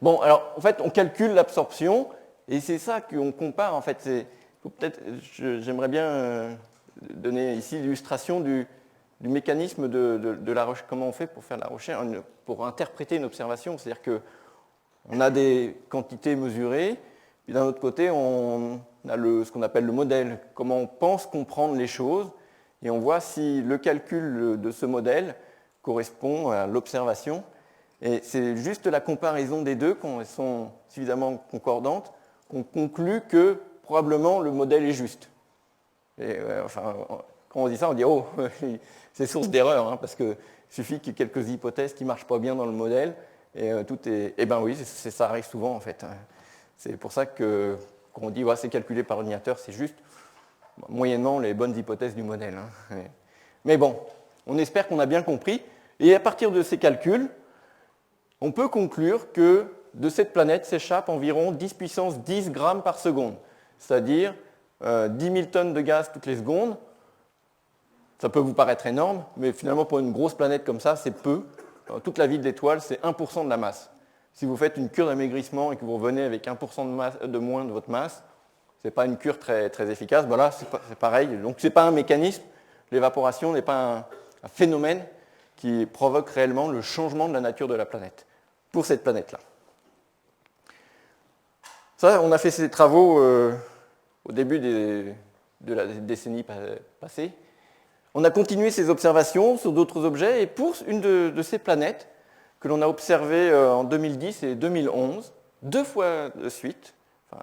Bon, alors en fait, on calcule l'absorption, et c'est ça qu'on compare. En fait, j'aimerais bien donner ici l'illustration du mécanisme de la recherche, comment on fait pour faire la recherche, pour interpréter une observation. C'est-à-dire qu'on a des quantités mesurées, puis d'un autre côté, on a ce qu'on appelle le modèle, comment on pense comprendre les choses, et on voit si le calcul de ce modèle correspond à l'observation. Et c'est juste la comparaison des deux, quand elles sont suffisamment concordantes, qu'on conclut que probablement le modèle est juste. Et, quand on dit ça, on dit oh, c'est source d'erreur, hein, parce qu'il suffit qu'il y ait quelques hypothèses qui ne marchent pas bien dans le modèle, et tout est. Eh bien oui, ça arrive souvent en fait. C'est pour ça que quand on dit c'est calculé par ordinateur, c'est juste moyennement les bonnes hypothèses du modèle. Hein. Mais bon, on espère qu'on a bien compris. Et à partir de ces calculs, on peut conclure que de cette planète s'échappe environ 10 puissance 10 grammes par seconde, c'est-à-dire 10 000 tonnes de gaz toutes les secondes. Ça peut vous paraître énorme, mais finalement pour une grosse planète comme ça, c'est peu. Toute la vie de l'étoile, c'est 1% de la masse. Si vous faites une cure d'amaigrissement et que vous revenez avec 1% de moins de votre masse, ce n'est pas une cure très, très efficace. Voilà, c'est pareil. Donc ce n'est pas un mécanisme. L'évaporation n'est pas un phénomène qui provoque réellement le changement de la nature de la planète, pour cette planète-là. Ça, on a fait ces travaux au début de la décennie passée. On a continué ces observations sur d'autres objets, et pour une de ces planètes que l'on a observées en 2010 et 2011, 2 fois de suite, enfin,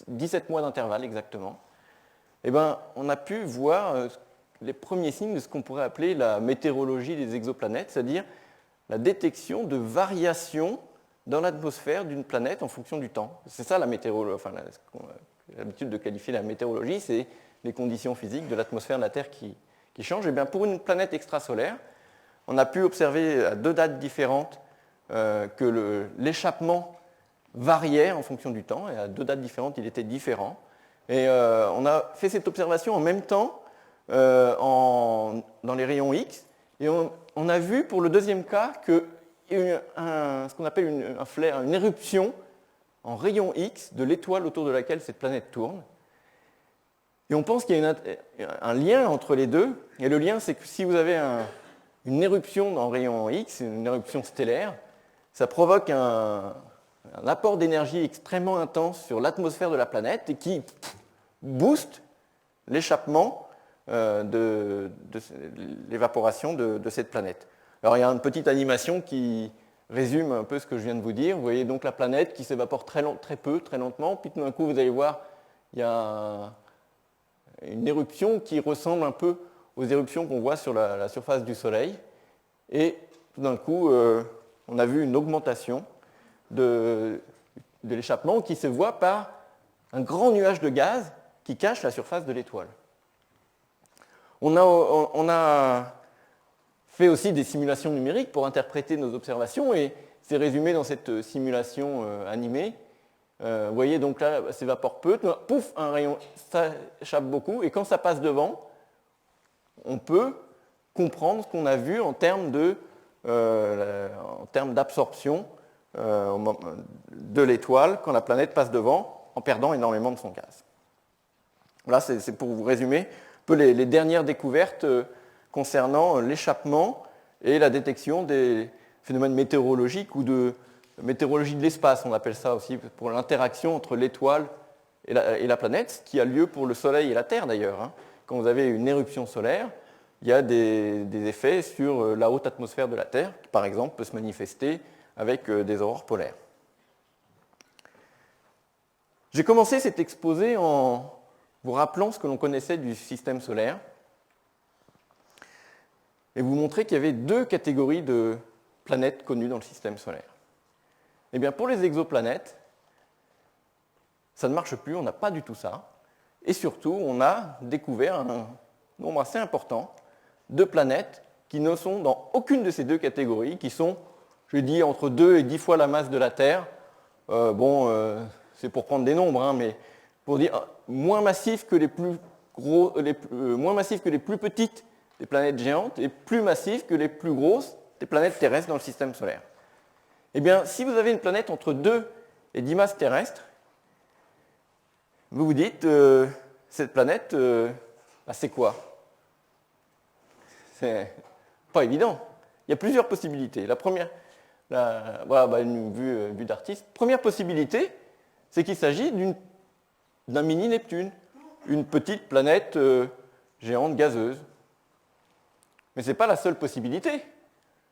17 mois d'intervalle exactement, eh ben, on a pu voir les premiers signes de ce qu'on pourrait appeler la météorologie des exoplanètes, c'est-à-dire la détection de variations dans l'atmosphère d'une planète en fonction du temps. C'est ça la météorologie, enfin, l'habitude de qualifier la météorologie, c'est les conditions physiques de l'atmosphère de la Terre qui changent. Et bien, pour une planète extrasolaire, on a pu observer à 2 dates différentes que l'échappement variait en fonction du temps, et à 2 dates différentes, il était différent. Et on a fait cette observation en même temps dans les rayons X, et on a vu pour le deuxième cas que ce qu'on appelle un flare, une éruption en rayons X de l'étoile autour de laquelle cette planète tourne. Et on pense qu'il y a un lien entre les deux, et le lien c'est que si vous avez une éruption en rayon X, une éruption stellaire, ça provoque un apport d'énergie extrêmement intense sur l'atmosphère de la planète et qui booste l'échappement de l'évaporation de cette planète. Alors il y a une petite animation qui résume un peu ce que je viens de vous dire. Vous voyez donc la planète qui s'évapore très peu, très lentement, puis tout d'un coup vous allez voir, il y a une éruption qui ressemble un peu aux éruptions qu'on voit sur la surface du Soleil. Et tout d'un coup, on a vu une augmentation de l'échappement qui se voit par un grand nuage de gaz qui cache la surface de l'étoile. On a fait aussi des simulations numériques pour interpréter nos observations, et c'est résumé dans cette simulation animée. Vous voyez, donc là, ça s'évapore peu, pouf, un rayon s'échappe beaucoup, et quand ça passe devant, on peut comprendre ce qu'on a vu en termes d'absorption de l'étoile quand la planète passe devant, en perdant énormément de son gaz. Là, c'est pour vous résumer un peu les dernières découvertes concernant l'échappement et la détection des phénomènes météorologiques ou de météorologie de l'espace, on appelle ça aussi, pour l'interaction entre l'étoile et la planète, ce qui a lieu pour le Soleil et la Terre d'ailleurs. Quand vous avez une éruption solaire, il y a des effets sur la haute atmosphère de la Terre, qui par exemple peut se manifester avec des aurores polaires. J'ai commencé cet exposé en vous rappelant ce que l'on connaissait du système solaire et vous montrer qu'il y avait 2 catégories de planètes connues dans le système solaire. Eh bien, pour les exoplanètes, ça ne marche plus, on n'a pas du tout ça. Et surtout, on a découvert un nombre assez important de planètes qui ne sont dans aucune de ces 2 catégories, qui sont, je dis, entre 2 et 10 fois la masse de la Terre. C'est pour prendre des nombres, mais pour dire moins massifs que les plus petites des planètes géantes et plus massifs que les plus grosses des planètes terrestres dans le système solaire. Eh bien, si vous avez une planète entre 2 et 10 masses terrestres, vous vous dites, cette planète, c'est quoi? C'est pas évident. Il y a plusieurs possibilités. La première, une vue d'artiste. Première possibilité, c'est qu'il s'agit d'un mini-Neptune, une petite planète géante gazeuse. Mais ce n'est pas la seule possibilité.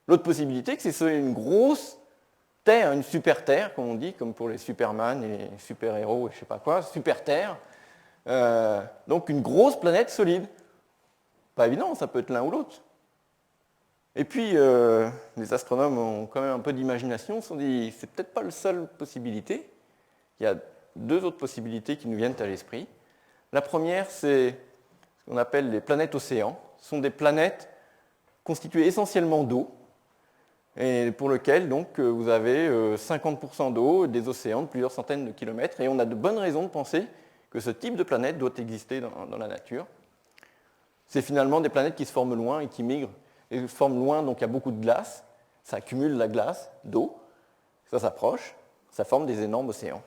L'autre possibilité, c'est que c'est une grosse Terre, une super Terre, comme on dit, comme pour les Superman et les super-héros et je ne sais pas quoi, super Terre. Donc une grosse planète solide. Pas évident, ça peut être l'un ou l'autre. Et puis, les astronomes ont quand même un peu d'imagination, ils se sont dit, c'est peut-être pas la seule possibilité. Il y a 2 autres possibilités qui nous viennent à l'esprit. La première, c'est ce qu'on appelle les planètes océans. Ce sont des planètes constituées essentiellement d'eau, et pour lesquelles donc, vous avez 50% d'eau, des océans de plusieurs centaines de kilomètres, et on a de bonnes raisons de penser que ce type de planète doit exister dans la nature. C'est finalement des planètes qui se forment loin et qui migrent. Et se forment loin, donc il y a beaucoup de glace, ça accumule la glace, d'eau, ça s'approche, ça forme des énormes océans.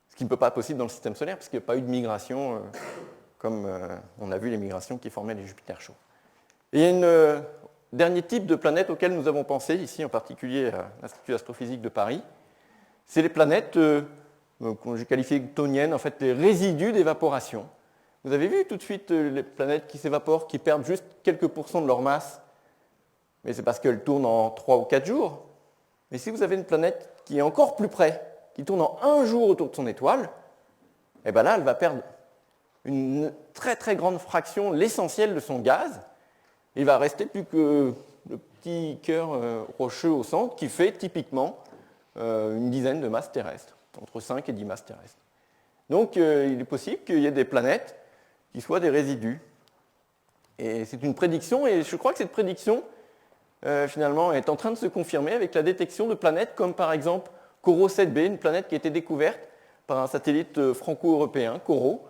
Ce qui ne peut pas être possible dans le système solaire, parce qu'il n'y a pas eu de migration, comme on a vu les migrations qui formaient les Jupiters chauds. Et il y a un dernier type de planète auquel nous avons pensé, ici en particulier à l'Institut d'astrophysique de Paris, c'est les planètes que j'ai qualifiées chtoniennes, en fait les résidus d'évaporation. Vous avez vu tout de suite les planètes qui s'évaporent, qui perdent juste quelques pourcents de leur masse, mais c'est parce qu'elles tournent en 3 ou 4 jours. Mais si vous avez une planète qui est encore plus près, qui tourne en 1 jour autour de son étoile, et bien là, elle va perdre une très très grande fraction, l'essentiel de son gaz. Il va rester plus que le petit cœur rocheux au centre qui fait typiquement une dizaine de masses terrestres, entre 5 et 10 masses terrestres. Donc il est possible qu'il y ait des planètes qui soient des résidus. Et c'est une prédiction, et je crois que cette prédiction, finalement, est en train de se confirmer avec la détection de planètes comme par exemple Corot 7b, une planète qui a été découverte par un satellite franco-européen, Corot.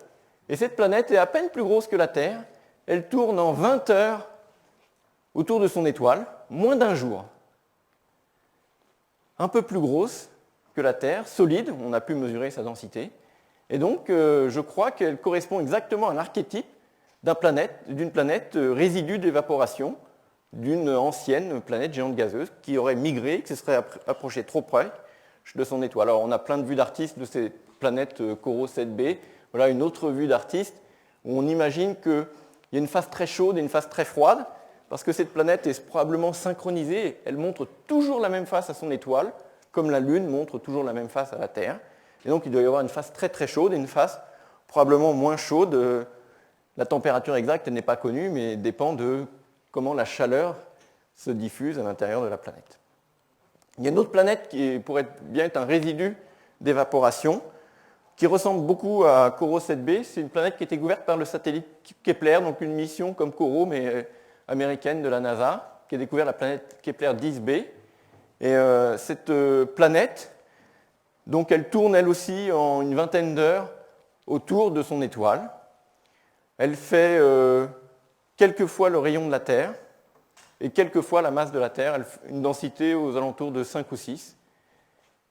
Et cette planète est à peine plus grosse que la Terre. Elle tourne en 20 heures autour de son étoile, moins d'1 jour. Un peu plus grosse que la Terre, solide, on a pu mesurer sa densité. Et donc, je crois qu'elle correspond exactement à l'archétype d'une planète résidu d'évaporation, d'une ancienne planète géante gazeuse qui aurait migré, qui se serait approchée trop près de son étoile. Alors, on a plein de vues d'artistes de ces planètes Corot 7b. Voilà une autre vue d'artiste où on imagine qu'il y a une phase très chaude et une phase très froide, parce que cette planète est probablement synchronisée, elle montre toujours la même face à son étoile, comme la Lune montre toujours la même face à la Terre. Et donc il doit y avoir une phase très très chaude et une phase probablement moins chaude. La température exacte n'est pas connue, mais dépend de comment la chaleur se diffuse à l'intérieur de la planète. Il y a une autre planète qui pourrait bien être un résidu d'évaporation, qui ressemble beaucoup à Corot 7b. C'est une planète qui a été découverte par le satellite Kepler, donc une mission comme Corot, mais américaine de la NASA, qui a découvert la planète Kepler 10b. Et cette planète, donc elle tourne elle aussi en une vingtaine d'heures autour de son étoile. Elle fait quelques fois le rayon de la Terre et quelques fois la masse de la Terre, une densité aux alentours de 5 ou 6.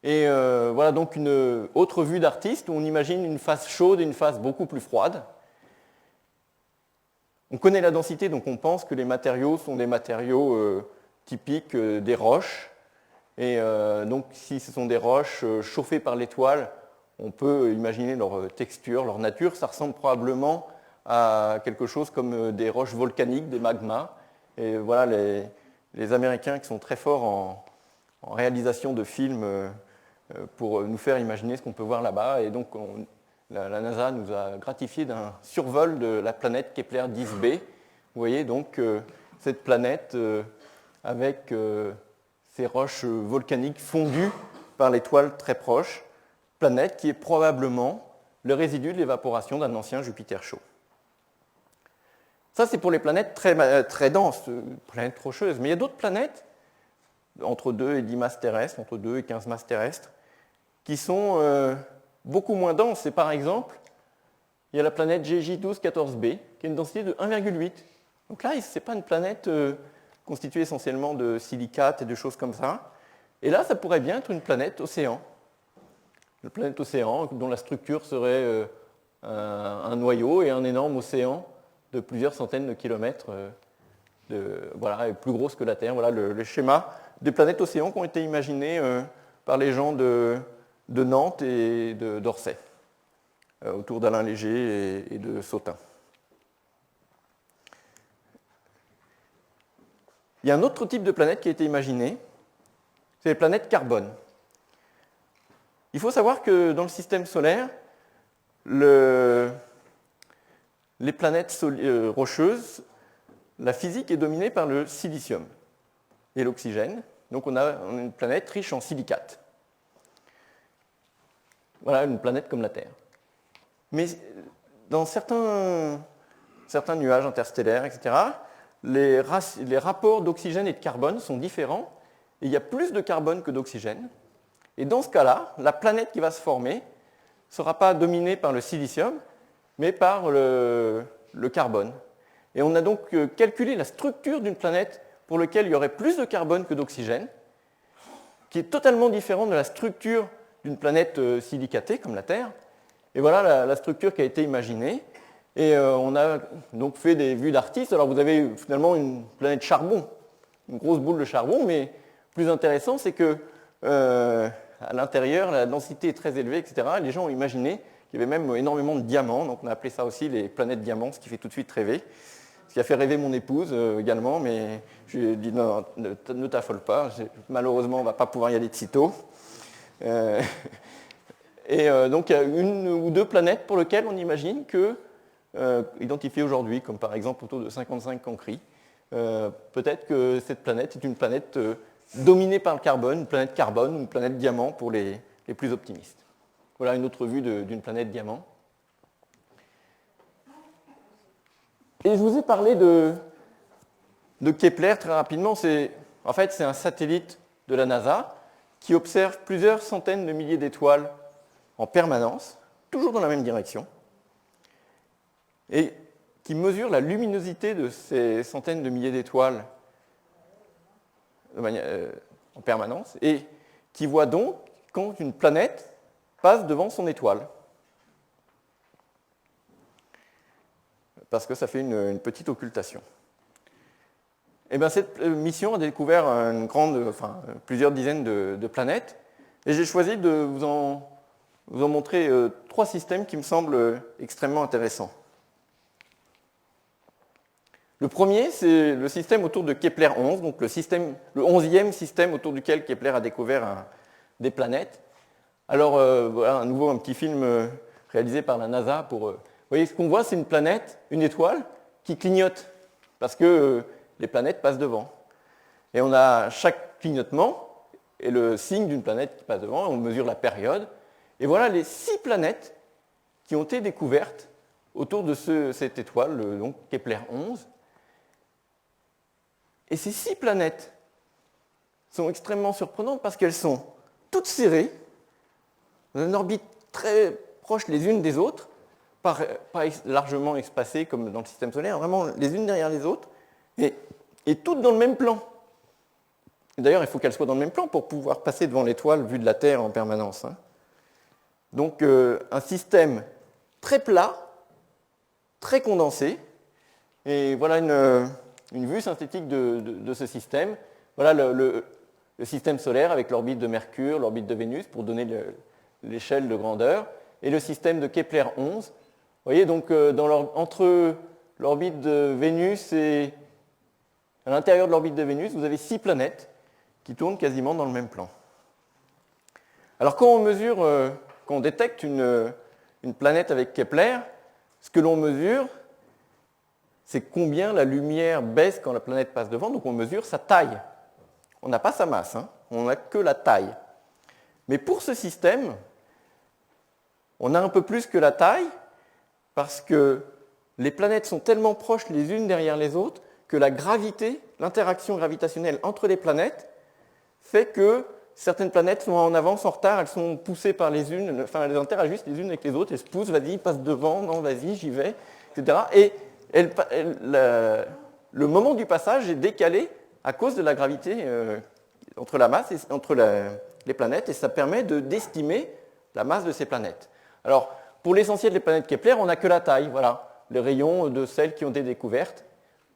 Et voilà donc une autre vue d'artiste où on imagine une phase chaude et une phase beaucoup plus froide. On connaît la densité, donc on pense que les matériaux sont des matériaux typiques des roches. Et donc si ce sont des roches chauffées par l'étoile, on peut imaginer leur texture, leur nature. Ça ressemble probablement à quelque chose comme des roches volcaniques, des magmas. Et voilà les Américains qui sont très forts en réalisation de films pour nous faire imaginer ce qu'on peut voir là-bas. Et donc, la NASA nous a gratifié d'un survol de la planète Kepler 10b. Vous voyez donc cette planète avec ces roches volcaniques fondues par l'étoile très proche, planète qui est probablement le résidu de l'évaporation d'un ancien Jupiter chaud. Ça, c'est pour les planètes très, très denses, planètes rocheuses. Mais il y a d'autres planètes, entre 2 et 10 masses terrestres, entre 2 et 15 masses terrestres, qui sont beaucoup moins denses. Et par exemple, il y a la planète GJ1214b, qui a une densité de 1,8. Donc là, ce n'est pas une planète constituée essentiellement de silicates et de choses comme ça. Et là, ça pourrait bien être une planète océan. Une planète océan dont la structure serait un noyau et un énorme océan de plusieurs centaines de kilomètres, voilà, et plus grosse que la Terre. Voilà le schéma des planètes océans qui ont été imaginées par les gens de Nantes et d'Orsay, autour d'Alain Léger et de Sautin. Il y a un autre type de planète qui a été imaginé, c'est les planètes carbone. Il faut savoir que dans le système solaire, les planètes rocheuses, la physique est dominée par le silicium et l'oxygène. Donc on a une planète riche en silicates. Voilà une planète comme la Terre. Mais dans certains nuages interstellaires, etc., les rapports d'oxygène et de carbone sont différents. Et il y a plus de carbone que d'oxygène. Et dans ce cas-là, la planète qui va se former ne sera pas dominée par le silicium, mais par le carbone. Et on a donc calculé la structure d'une planète pour laquelle il y aurait plus de carbone que d'oxygène, qui est totalement différente de la structure d'une planète silicatée comme la Terre. Et voilà la structure qui a été imaginée. Et on a donc fait des vues d'artistes. Alors vous avez finalement une planète charbon, une grosse boule de charbon, mais plus intéressant, c'est que à l'intérieur, la densité est très élevée, etc. Et les gens ont imaginé qu'il y avait même énormément de diamants, donc on a appelé ça aussi les planètes diamants, ce qui fait tout de suite rêver. Ce qui a fait rêver mon épouse également, mais je lui ai dit non, ne t'affole pas, malheureusement on ne va pas pouvoir y aller de sitôt. Donc il y a une ou deux planètes pour lesquelles on imagine que, identifiées aujourd'hui, comme par exemple autour de 55 Cancri, peut-être que cette planète est une planète dominée par le carbone, une planète carbone ou une planète diamant pour les plus optimistes. Voilà une autre vue d'une planète diamant. Et je vous ai parlé de Kepler très rapidement. En fait, c'est un satellite de la NASA qui observe plusieurs centaines de milliers d'étoiles en permanence, toujours dans la même direction, et qui mesure la luminosité de ces centaines de milliers d'étoiles en permanence, et qui voit donc quand une planète passe devant son étoile. Parce que ça fait une petite occultation. Et bien, cette mission a découvert plusieurs dizaines de planètes, et j'ai choisi de vous en montrer 3 systèmes qui me semblent extrêmement intéressants. Le premier, c'est le système autour de Kepler 11, donc le 11e système autour duquel Kepler a découvert des planètes. Alors, voilà, à nouveau un petit film réalisé par la NASA pour... Vous voyez, ce qu'on voit, c'est une planète, une étoile, qui clignote, parce que les planètes passent devant. Et on a chaque clignotement, et le signe d'une planète qui passe devant, et on mesure la période. Et voilà les 6 planètes qui ont été découvertes autour de cette étoile, donc Kepler 11. Et ces 6 planètes sont extrêmement surprenantes parce qu'elles sont toutes serrées, dans une orbite très proche les unes des autres, pas largement espacées comme dans le système solaire, vraiment les unes derrière les autres, et toutes dans le même plan. D'ailleurs, il faut qu'elles soient dans le même plan pour pouvoir passer devant l'étoile vue de la Terre en permanence. Donc un système très plat, très condensé, et voilà une vue synthétique de ce système. Voilà le système solaire avec l'orbite de Mercure, l'orbite de Vénus, pour donner l'échelle de grandeur, et le système de Kepler 11. Vous voyez, donc entre l'orbite de Vénus et à l'intérieur de l'orbite de Vénus, vous avez 6 planètes qui tournent quasiment dans le même plan. Alors quand on détecte une planète avec Kepler, ce que l'on mesure, c'est combien la lumière baisse quand la planète passe devant, donc on mesure sa taille. On n'a pas sa masse, on n'a que la taille. Mais pour ce système, on a un peu plus que la taille, parce que les planètes sont tellement proches les unes derrière les autres que la gravité, l'interaction gravitationnelle entre les planètes, fait que certaines planètes sont en avance, en retard, elles sont poussées par les unes, enfin elles interagissent les unes avec les autres, elles se poussent, vas-y, passe devant, non, vas-y, j'y vais, etc. Et le moment du passage est décalé à cause de la gravité entre la masse et entre les planètes, et ça permet d'estimer la masse de ces planètes. Alors, pour l'essentiel des planètes Kepler, on n'a que la taille, voilà, les rayons de celles qui ont été découvertes,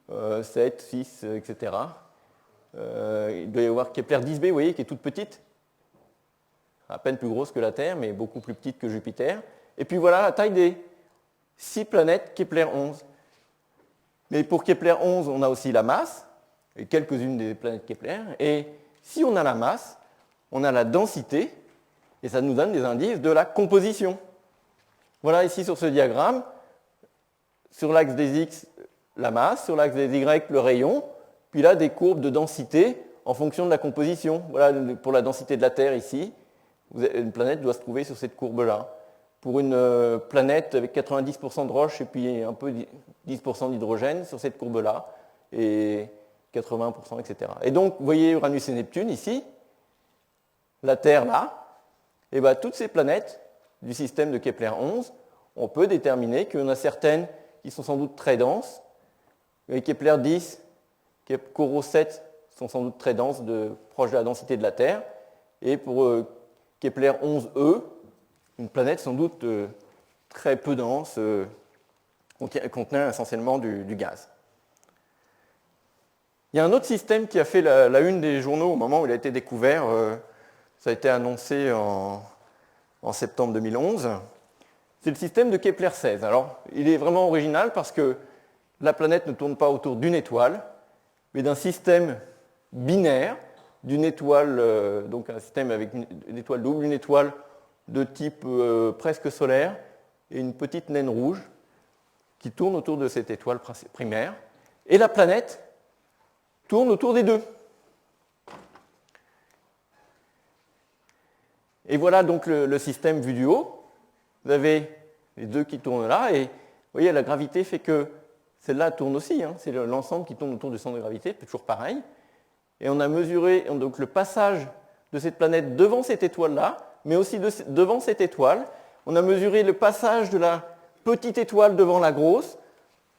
7, 6, etc. Il doit y avoir Kepler 10b, vous voyez, qui est toute petite, à peine plus grosse que la Terre, mais beaucoup plus petite que Jupiter. Et puis voilà la taille des 6 planètes Kepler 11. Mais pour Kepler 11, on a aussi la masse, et quelques-unes des planètes Kepler. Et si on a la masse, on a la densité, et ça nous donne des indices de la composition. Voilà ici sur ce diagramme, sur l'axe des X, la masse, sur l'axe des Y, le rayon, puis là des courbes de densité en fonction de la composition. Voilà pour la densité de la Terre ici, une planète doit se trouver sur cette courbe-là. Pour une planète avec 90% de roches et puis un peu 10% d'hydrogène sur cette courbe-là, et 80%, etc. Et donc, vous voyez Uranus et Neptune ici, la Terre là, et bien toutes ces planètes du système de Kepler 11, on peut déterminer qu'il y en a certaines qui sont sans doute très denses. Kepler 10, Corot 7 sont sans doute très denses, proches de la densité de la Terre. Et pour Kepler 11e, une planète sans doute très peu dense, contenant essentiellement du gaz. Il y a un autre système qui a fait la une des journaux au moment où il a été découvert, Ça a été annoncé en septembre 2011. C'est le système de Kepler-16. Alors, il est vraiment original parce que la planète ne tourne pas autour d'une étoile, mais d'un système binaire, d'une étoile, donc un système avec une étoile double, une étoile de type presque solaire, et une petite naine rouge qui tourne autour de cette étoile primaire. Et la planète tourne autour des deux. Et voilà donc le système vu du haut. Vous avez les deux qui tournent là, et vous voyez, la gravité fait que celle-là tourne aussi. Hein. C'est l'ensemble qui tourne autour du centre de gravité, toujours pareil. Et on a mesuré donc, le passage de cette planète devant cette étoile-là, mais aussi devant cette étoile. On a mesuré le passage de la petite étoile devant la grosse,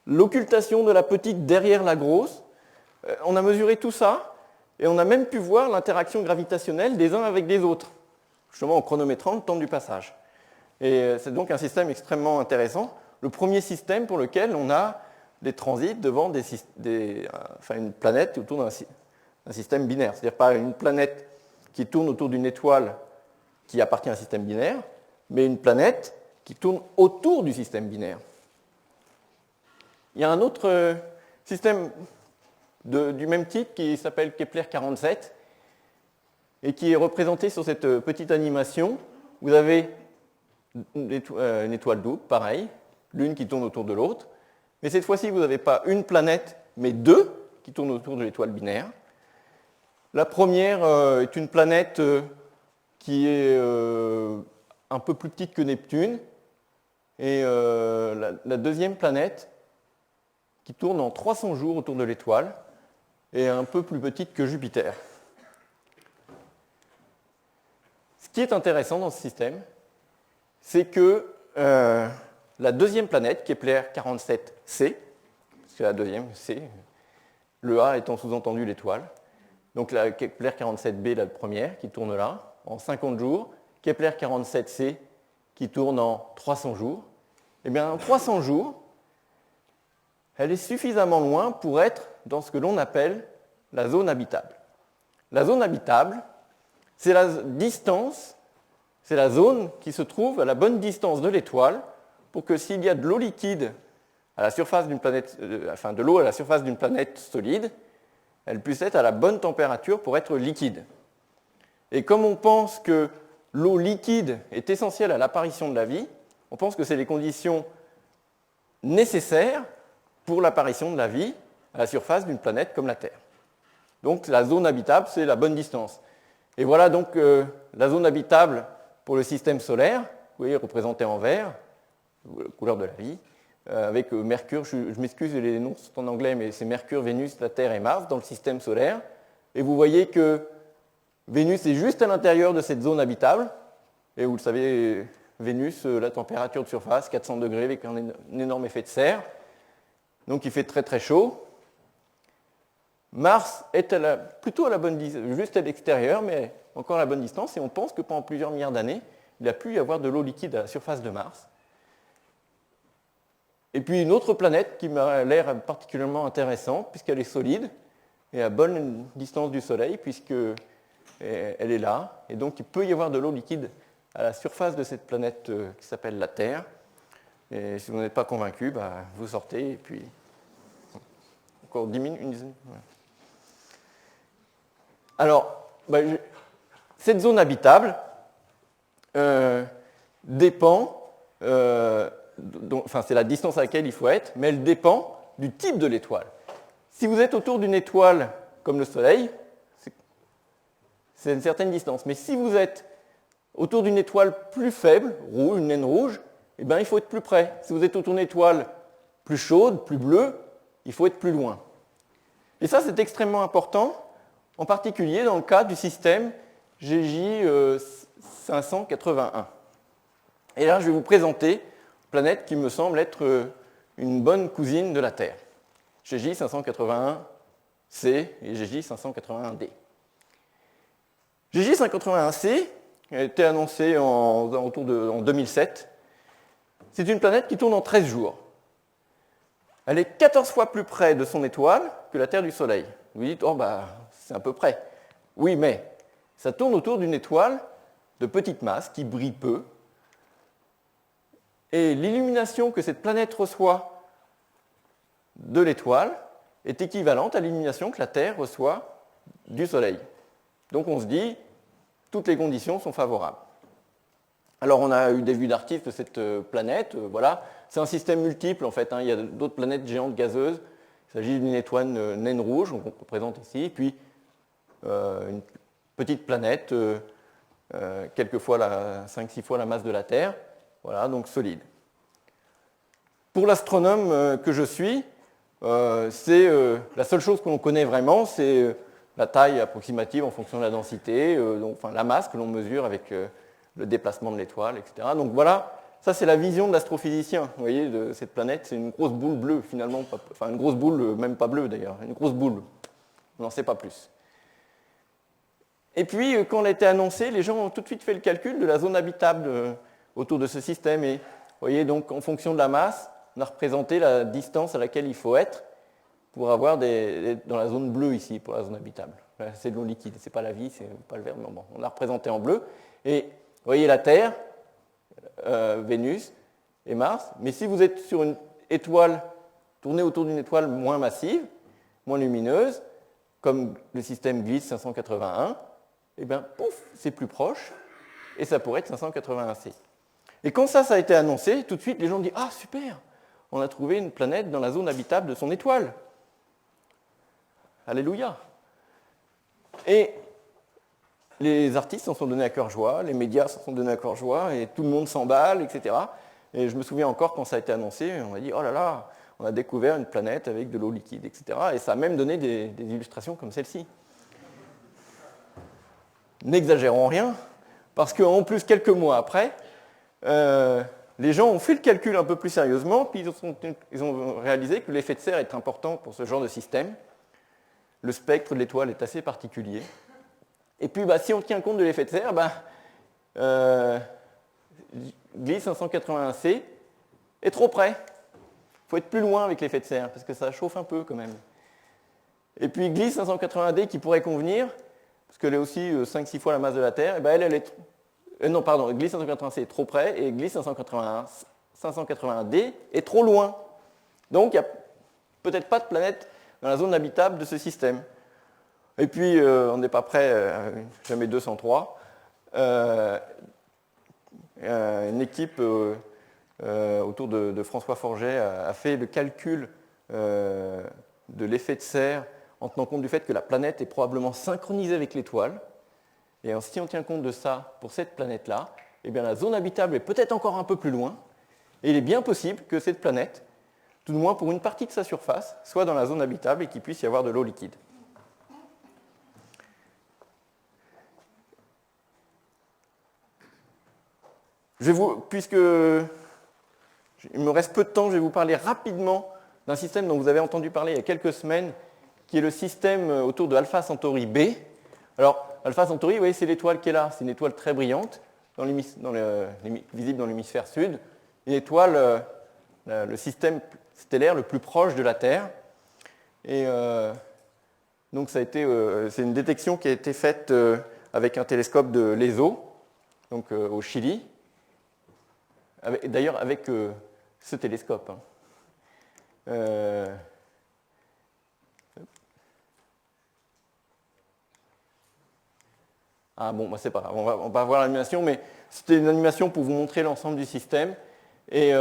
l'occultation de la petite derrière la grosse. On a mesuré tout ça, et on a même pu voir l'interaction gravitationnelle des uns avec des autres, justement en chronométrant le temps du passage. Et c'est donc un système extrêmement intéressant. Le premier système pour lequel on a des transits devant une planète autour d'un système binaire. C'est-à-dire pas une planète qui tourne autour d'une étoile qui appartient à un système binaire, mais une planète qui tourne autour du système binaire. Il y a un autre système du même type qui s'appelle Kepler-47 et qui est représenté sur cette petite animation. Vous avez une étoile double, pareil, l'une qui tourne autour de l'autre. Mais cette fois-ci, vous n'avez pas une planète, mais deux qui tournent autour de l'étoile binaire. La première est une planète qui est un peu plus petite que Neptune. Et la deuxième planète qui tourne en 300 jours autour de l'étoile est un peu plus petite que Jupiter. Ce qui est intéressant dans ce système, c'est que la deuxième planète, Kepler-47c, c'est la deuxième, C, le A étant sous-entendu l'étoile, donc la Kepler-47b, la première, qui tourne là, en 50 jours, Kepler-47c, qui tourne en 300 jours, eh bien en 300 jours, elle est suffisamment loin pour être dans ce que l'on appelle la zone habitable. La zone habitable, c'est la distance, c'est la zone qui se trouve à la bonne distance de l'étoile pour que s'il y a de l'eau liquide à la surface d'une planète, de l'eau à la surface d'une planète solide, elle puisse être à la bonne température pour être liquide. Et comme on pense que l'eau liquide est essentielle à l'apparition de la vie, on pense que c'est les conditions nécessaires pour l'apparition de la vie à la surface d'une planète comme la Terre. Donc la zone habitable, c'est la bonne distance. Et voilà donc la zone habitable pour le système solaire, vous voyez, représentée en vert, la couleur de la vie, avec Mercure, je m'excuse, les noms sont en anglais, mais c'est Mercure, Vénus, la Terre et Mars dans le système solaire. Et vous voyez que Vénus est juste à l'intérieur de cette zone habitable. Et vous le savez, Vénus, la température de surface, 400 degrés avec un énorme effet de serre. Donc il fait très très chaud. Mars est plutôt à la bonne distance, juste à l'extérieur, mais encore à la bonne distance. Et on pense que pendant plusieurs milliards d'années, il a pu y avoir de l'eau liquide à la surface de Mars. Et puis une autre planète qui m'a l'air particulièrement intéressante, puisqu'elle est solide et à bonne distance du Soleil, puisqu'elle est là. Et donc il peut y avoir de l'eau liquide à la surface de cette planète qui s'appelle la Terre. Et si vous n'êtes pas convaincu, vous sortez et puis encore 10 minutes, une dizaine. Ouais. Alors, cette zone habitable dépend, c'est la distance à laquelle il faut être, mais elle dépend du type de l'étoile. Si vous êtes autour d'une étoile comme le Soleil, c'est une certaine distance. Mais si vous êtes autour d'une étoile plus faible, une naine rouge, eh bien, il faut être plus près. Si vous êtes autour d'une étoile plus chaude, plus bleue, il faut être plus loin. Et ça, c'est extrêmement important, en particulier dans le cas du système GJ 581. Et là, je vais vous présenter une planète qui me semble être une bonne cousine de la Terre. GJ 581c et GJ 581d. GJ 581c a été annoncé en 2007. C'est une planète qui tourne en 13 jours. Elle est 14 fois plus près de son étoile que la Terre du Soleil. Vous dites, c'est à peu près. Oui, mais Ça tourne autour d'une étoile de petite masse qui brille peu. Et l'illumination que cette planète reçoit de l'étoile est équivalente à l'illumination que la Terre reçoit du Soleil. Donc on se dit, toutes les conditions sont favorables. Alors on a eu des vues d'artistes de cette planète, voilà. C'est un système multiple en fait, hein. Il y a d'autres planètes géantes gazeuses. Il s'agit d'une étoile naine rouge, qu'on représente ici, puis une petite planète, quelquefois 5-6 fois la masse de la Terre, voilà, donc solide. Pour l'astronome que je suis, c'est la seule chose que l'on connaît vraiment, c'est la taille approximative en fonction de la densité, donc, enfin, la masse que l'on mesure avec le déplacement de l'étoile, etc. Donc voilà, ça c'est la vision de l'astrophysicien, vous voyez, de cette planète, c'est une grosse boule bleue finalement, enfin une grosse boule, même pas bleue d'ailleurs, une grosse boule, on n'en sait pas plus. Et puis quand elle a été annoncée, les gens ont tout de suite fait le calcul de la zone habitable autour de ce système, et vous voyez, donc en fonction de la masse, on a représenté la distance à laquelle il faut être pour avoir dans la zone bleue ici, pour la zone habitable. C'est de l'eau liquide, c'est pas la vie, c'est pas le verbe, mais bon, on l'a représenté en bleu. Et vous voyez la Terre, Vénus et Mars, mais si vous êtes sur une étoile, tournée autour d'une étoile moins massive, moins lumineuse, comme le système Gliese 581, et bien, pouf, c'est plus proche, et ça pourrait être 581c. Et quand ça a été annoncé, tout de suite, les gens disent « Ah, super, on a trouvé une planète dans la zone habitable de son étoile. Alléluia !» Et les artistes s'en sont donnés à cœur joie, les médias s'en sont donnés à cœur joie, et tout le monde s'emballe, etc. Et je me souviens encore quand ça a été annoncé, on m'a dit « Oh là là, on a découvert une planète avec de l'eau liquide, etc. » Et ça a même donné des illustrations comme celle-ci. N'exagérons rien, parce qu'en plus, quelques mois après, les gens ont fait le calcul un peu plus sérieusement, puis ils ont réalisé que l'effet de serre est important pour ce genre de système. Le spectre de l'étoile est assez particulier. Et puis, si on tient compte de l'effet de serre, Gliese 581c est trop près. Il faut être plus loin avec l'effet de serre, parce que ça chauffe un peu quand même. Et puis Gliese 581d qui pourrait convenir, parce qu'elle est aussi 5-6 fois la masse de la Terre, elle est... non, pardon, Gliese 581c est trop près, et Gliese 581d est trop loin. Donc il n'y a peut-être pas de planète dans la zone habitable de ce système. Et puis, on n'est pas prêt, jamais 203. Une équipe autour de François Forget a fait le calcul de l'effet de serre en tenant compte du fait que la planète est probablement synchronisée avec l'étoile. Et si on tient compte de ça pour cette planète-là, eh bien, la zone habitable est peut-être encore un peu plus loin. Et il est bien possible que cette planète, tout du moins pour une partie de sa surface, soit dans la zone habitable et qu'il puisse y avoir de l'eau liquide. Puisque il me reste peu de temps, je vais vous parler rapidement d'un système dont vous avez entendu parler il y a quelques semaines, qui est le système autour de Alpha Centauri B. Alors, Alpha Centauri, vous voyez, c'est l'étoile qui est là. C'est une étoile très brillante, visible dans l'hémisphère sud. Une étoile, le système stellaire le plus proche de la Terre. Et donc, c'est une détection qui a été faite avec un télescope de l'ESO, donc au Chili. D'ailleurs, avec ce télescope. Ah bon, c'est pas grave, on va voir l'animation, mais c'était une animation pour vous montrer l'ensemble du système. Et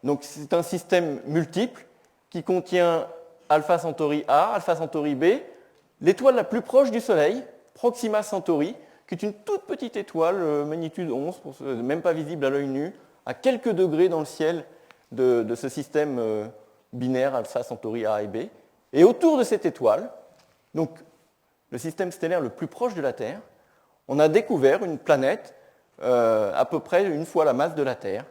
donc, c'est un système multiple qui contient Alpha Centauri A, Alpha Centauri B, l'étoile la plus proche du Soleil, Proxima Centauri, qui est une toute petite étoile, magnitude 11, même pas visible à l'œil nu, à quelques degrés dans le ciel de ce système binaire Alpha Centauri A et B. Et autour de cette étoile, donc le système stellaire le plus proche de la Terre, on a découvert une planète à peu près une fois la masse de la Terre,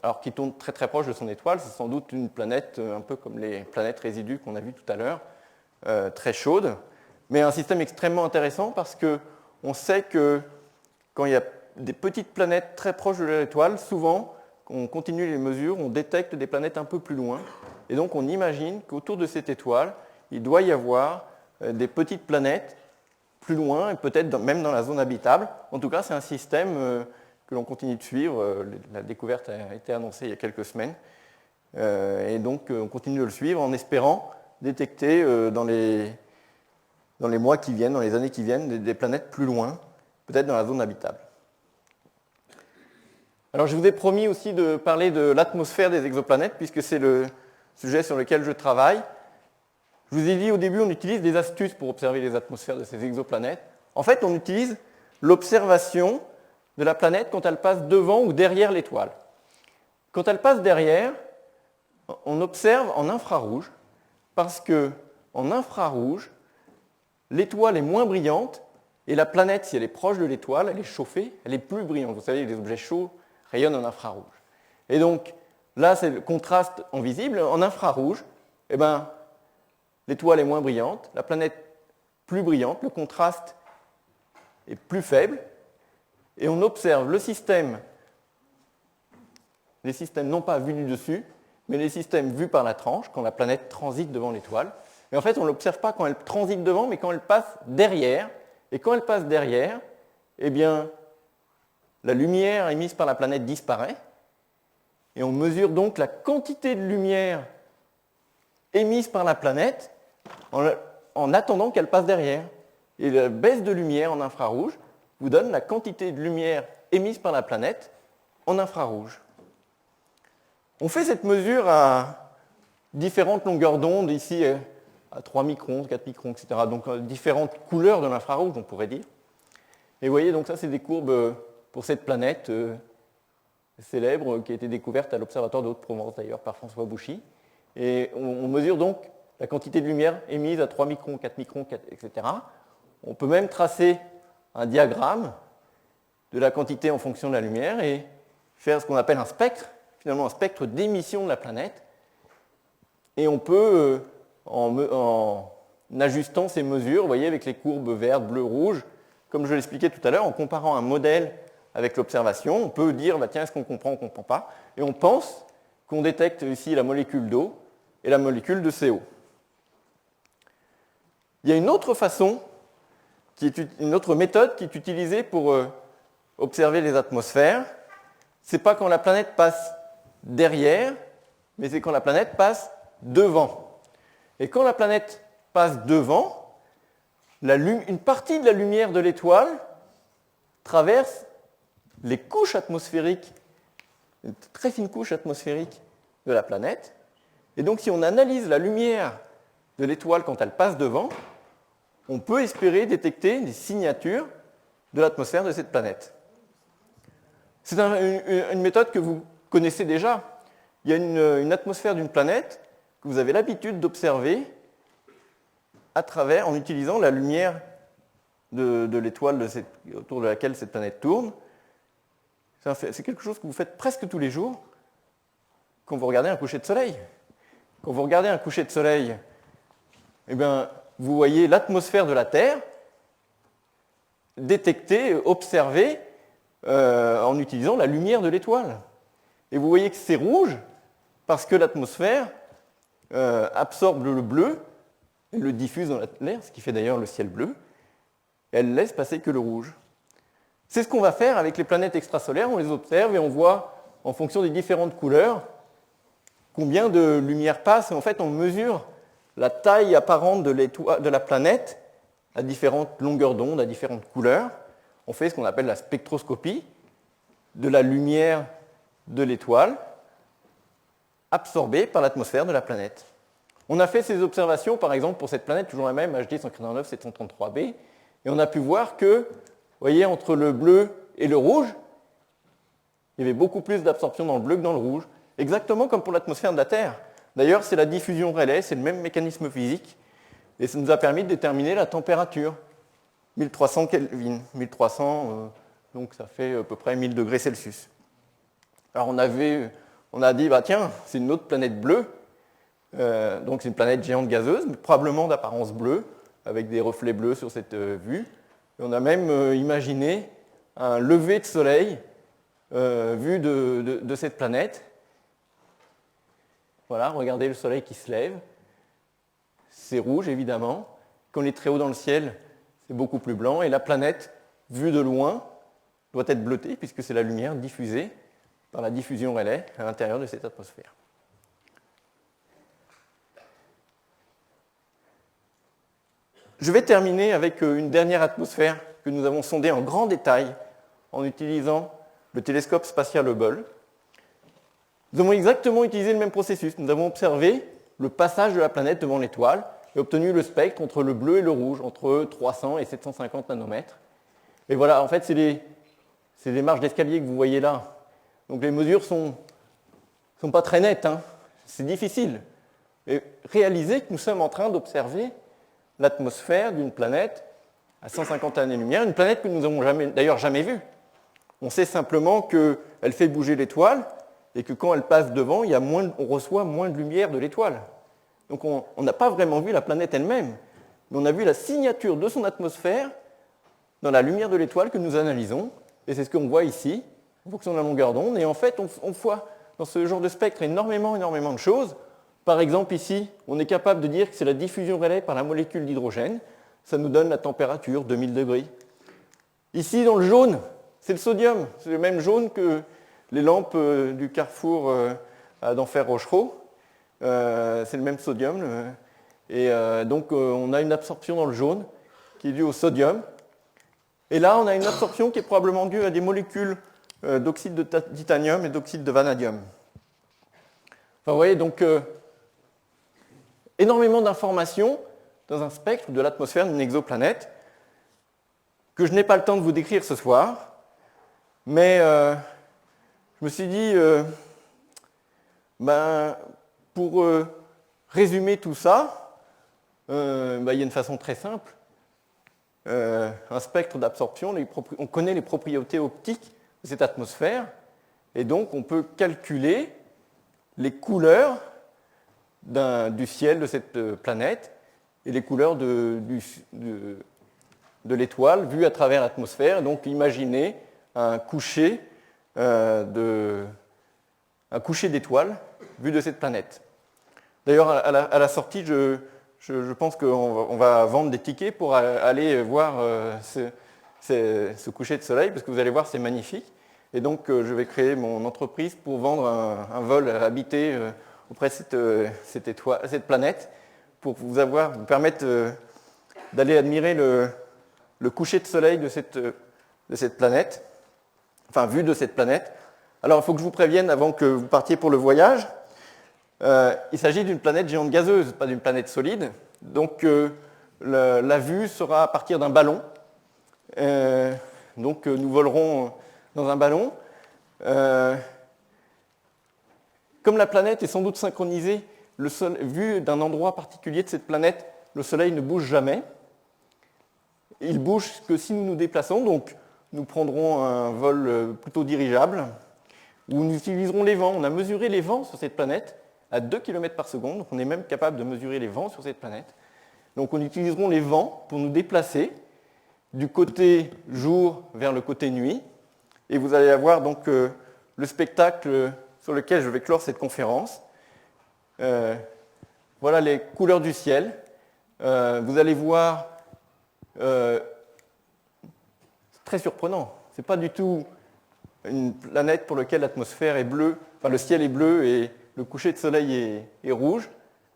alors qui tourne très très proche de son étoile. C'est sans doute une planète un peu comme les planètes résidus qu'on a vues tout à l'heure, très chaude, mais un système extrêmement intéressant parce qu'on sait que quand il y a des petites planètes très proches de l'étoile, souvent, quand on continue les mesures, on détecte des planètes un peu plus loin. Et donc, on imagine qu'autour de cette étoile, il doit y avoir des petites planètes plus loin et peut-être même dans la zone habitable. En tout cas, c'est un système que l'on continue de suivre. La découverte a été annoncée il y a quelques semaines. Et donc, on continue de le suivre en espérant détecter dans les mois qui viennent, dans les années qui viennent, des planètes plus loin, peut-être dans la zone habitable. Alors, je vous ai promis aussi de parler de l'atmosphère des exoplanètes, puisque c'est le sujet sur lequel je travaille. Je vous ai dit au début, on utilise des astuces pour observer les atmosphères de ces exoplanètes. En fait, on utilise l'observation de la planète quand elle passe devant ou derrière l'étoile. Quand elle passe derrière, on observe en infrarouge, parce qu'en infrarouge, l'étoile est moins brillante, et la planète, si elle est proche de l'étoile, elle est chauffée, elle est plus brillante. Vous savez, les objets chauds rayonnent en infrarouge. Et donc, là, c'est le contraste en visible. En infrarouge, l'étoile est moins brillante, la planète plus brillante, le contraste est plus faible, et on observe les systèmes non pas vus du dessus, mais les systèmes vus par la tranche, quand la planète transite devant l'étoile. Et en fait, on ne l'observe pas quand elle transite devant, mais quand elle passe derrière. Et quand elle passe derrière, eh bien, la lumière émise par la planète disparaît, et on mesure donc la quantité de lumière émise par la planète en attendant qu'elle passe derrière. Et la baisse de lumière en infrarouge vous donne la quantité de lumière émise par la planète en infrarouge. On fait cette mesure à différentes longueurs d'onde, ici à 3 microns, 4 microns, etc. Donc différentes couleurs de l'infrarouge, on pourrait dire. Et vous voyez, donc ça, c'est des courbes pour cette planète célèbre qui a été découverte à l'Observatoire de Haute-Provence, d'ailleurs, par François Bouchy. Et on mesure donc la quantité de lumière émise à 3 microns, 4 microns, etc. On peut même tracer un diagramme de la quantité en fonction de la lumière et faire ce qu'on appelle un spectre, finalement un spectre d'émission de la planète. Et on peut, en ajustant ces mesures, vous voyez, avec les courbes vertes, bleues, rouges, comme je l'expliquais tout à l'heure, en comparant un modèle avec l'observation, on peut dire, tiens, est-ce qu'on comprend ou on ne comprend pas? Et on pense qu'on détecte ici la molécule d'eau et la molécule de CO. Il y a une autre façon, une autre méthode qui est utilisée pour observer les atmosphères. Ce n'est pas quand la planète passe derrière, mais c'est quand la planète passe devant. Et quand la planète passe devant, une partie de la lumière de l'étoile traverse les couches atmosphériques, une très fine couche atmosphérique de la planète. Et donc si on analyse la lumière de l'étoile quand elle passe devant, on peut espérer détecter des signatures de l'atmosphère de cette planète. C'est une méthode que vous connaissez déjà. Il y a une atmosphère d'une planète que vous avez l'habitude d'observer en utilisant la lumière de l'étoile autour de laquelle cette planète tourne. C'est quelque chose que vous faites presque tous les jours quand vous regardez un coucher de soleil. Quand vous regardez un coucher de soleil, eh bien, vous voyez l'atmosphère de la Terre détectée, observée en utilisant la lumière de l'étoile. Et vous voyez que c'est rouge parce que l'atmosphère absorbe le bleu et le diffuse dans l'air, ce qui fait d'ailleurs le ciel bleu, et elle laisse passer que le rouge. C'est ce qu'on va faire avec les planètes extrasolaires, on les observe et on voit, en fonction des différentes couleurs, combien de lumière passe. Et en fait, on mesure la taille apparente de la planète à différentes longueurs d'onde, à différentes couleurs. On fait ce qu'on appelle la spectroscopie de la lumière de l'étoile absorbée par l'atmosphère de la planète. On a fait ces observations, par exemple, pour cette planète, toujours la même, HD 189-733b, et on a pu voir que, vous voyez, entre le bleu et le rouge, il y avait beaucoup plus d'absorption dans le bleu que dans le rouge, exactement comme pour l'atmosphère de la Terre. D'ailleurs, c'est la diffusion Rayleigh, c'est le même mécanisme physique, et ça nous a permis de déterminer la température. 1300 Kelvin, 1300, donc ça fait à peu près 1000 degrés Celsius. Alors on a dit, tiens, c'est une autre planète bleue, donc c'est une planète géante gazeuse, mais probablement d'apparence bleue, avec des reflets bleus sur cette vue. Et on a même imaginé un lever de soleil vu de cette planète. Voilà, regardez le soleil qui se lève. C'est rouge, évidemment. Quand il est très haut dans le ciel, c'est beaucoup plus blanc, et la planète, vue de loin, doit être bleutée, puisque c'est la lumière diffusée par la diffusion Rayleigh à l'intérieur de cette atmosphère. Je vais terminer avec une dernière atmosphère que nous avons sondée en grand détail en utilisant le télescope spatial Hubble. Nous avons exactement utilisé le même processus. Nous avons observé le passage de la planète devant l'étoile et obtenu le spectre entre le bleu et le rouge, entre 300 et 750 nanomètres. Et voilà, en fait, c'est les marches d'escalier que vous voyez là. Donc les mesures sont pas très nettes, hein. C'est difficile. Et réalisez que nous sommes en train d'observer l'atmosphère d'une planète à 150 années-lumière, une planète que nous n'avons d'ailleurs jamais vue. On sait simplement qu'elle fait bouger l'étoile et que quand elle passe devant, on reçoit moins de lumière de l'étoile. Donc on n'a pas vraiment vu la planète elle-même, mais on a vu la signature de son atmosphère dans la lumière de l'étoile que nous analysons, et c'est ce qu'on voit ici, en fonction de la longueur d'onde. Et en fait, on voit dans ce genre de spectre énormément de choses. Par exemple, ici, on est capable de dire que c'est la diffusion Rayleigh par la molécule d'hydrogène. Ça nous donne la température, 2000 degrés. Ici, dans le jaune, c'est le sodium. C'est le même jaune que les lampes du carrefour d'Enfer-Rochereau. C'est le même sodium. Et donc, on a une absorption dans le jaune qui est due au sodium. Et là, on a une absorption qui est probablement due à des molécules d'oxyde de titanium et d'oxyde de vanadium. Enfin, vous voyez, donc, énormément d'informations dans un spectre de l'atmosphère d'une exoplanète que je n'ai pas le temps de vous décrire ce soir, mais je me suis dit, pour résumer tout ça, il y a une façon très simple. Un spectre d'absorption, on connaît les propriétés optiques de cette atmosphère, et donc on peut calculer les couleurs du ciel de cette planète et les couleurs de l'étoile vues à travers l'atmosphère. Donc imaginez un coucher d'étoiles vu de cette planète. D'ailleurs, à la sortie, je pense qu'on va vendre des tickets pour aller voir ce coucher de soleil, parce que vous allez voir, c'est magnifique. Et donc, je vais créer mon entreprise pour vendre un vol habité auprès de cette planète, pour vous permettre d'aller admirer le coucher de soleil de cette planète, enfin, vue de cette planète. Alors, il faut que je vous prévienne avant que vous partiez pour le voyage. Il s'agit d'une planète géante gazeuse, pas d'une planète solide. Donc, la vue sera à partir d'un ballon. Donc, nous volerons dans un ballon. Comme la planète est sans doute synchronisée, vu d'un endroit particulier de cette planète, le Soleil ne bouge jamais. Il bouge que si nous nous déplaçons. Donc, nous prendrons un vol plutôt dirigeable, où nous utiliserons les vents. On a mesuré les vents sur cette planète à 2 km par seconde. Donc on est même capable de mesurer les vents sur cette planète. Donc on utiliseront les vents pour nous déplacer du côté jour vers le côté nuit. Et vous allez avoir donc le spectacle sur lequel je vais clore cette conférence. Voilà les couleurs du ciel. Vous allez voir, c'est très surprenant. Ce n'est pas du tout une planète pour laquelle l'atmosphère est bleue, enfin le ciel est bleu et le coucher de soleil est rouge.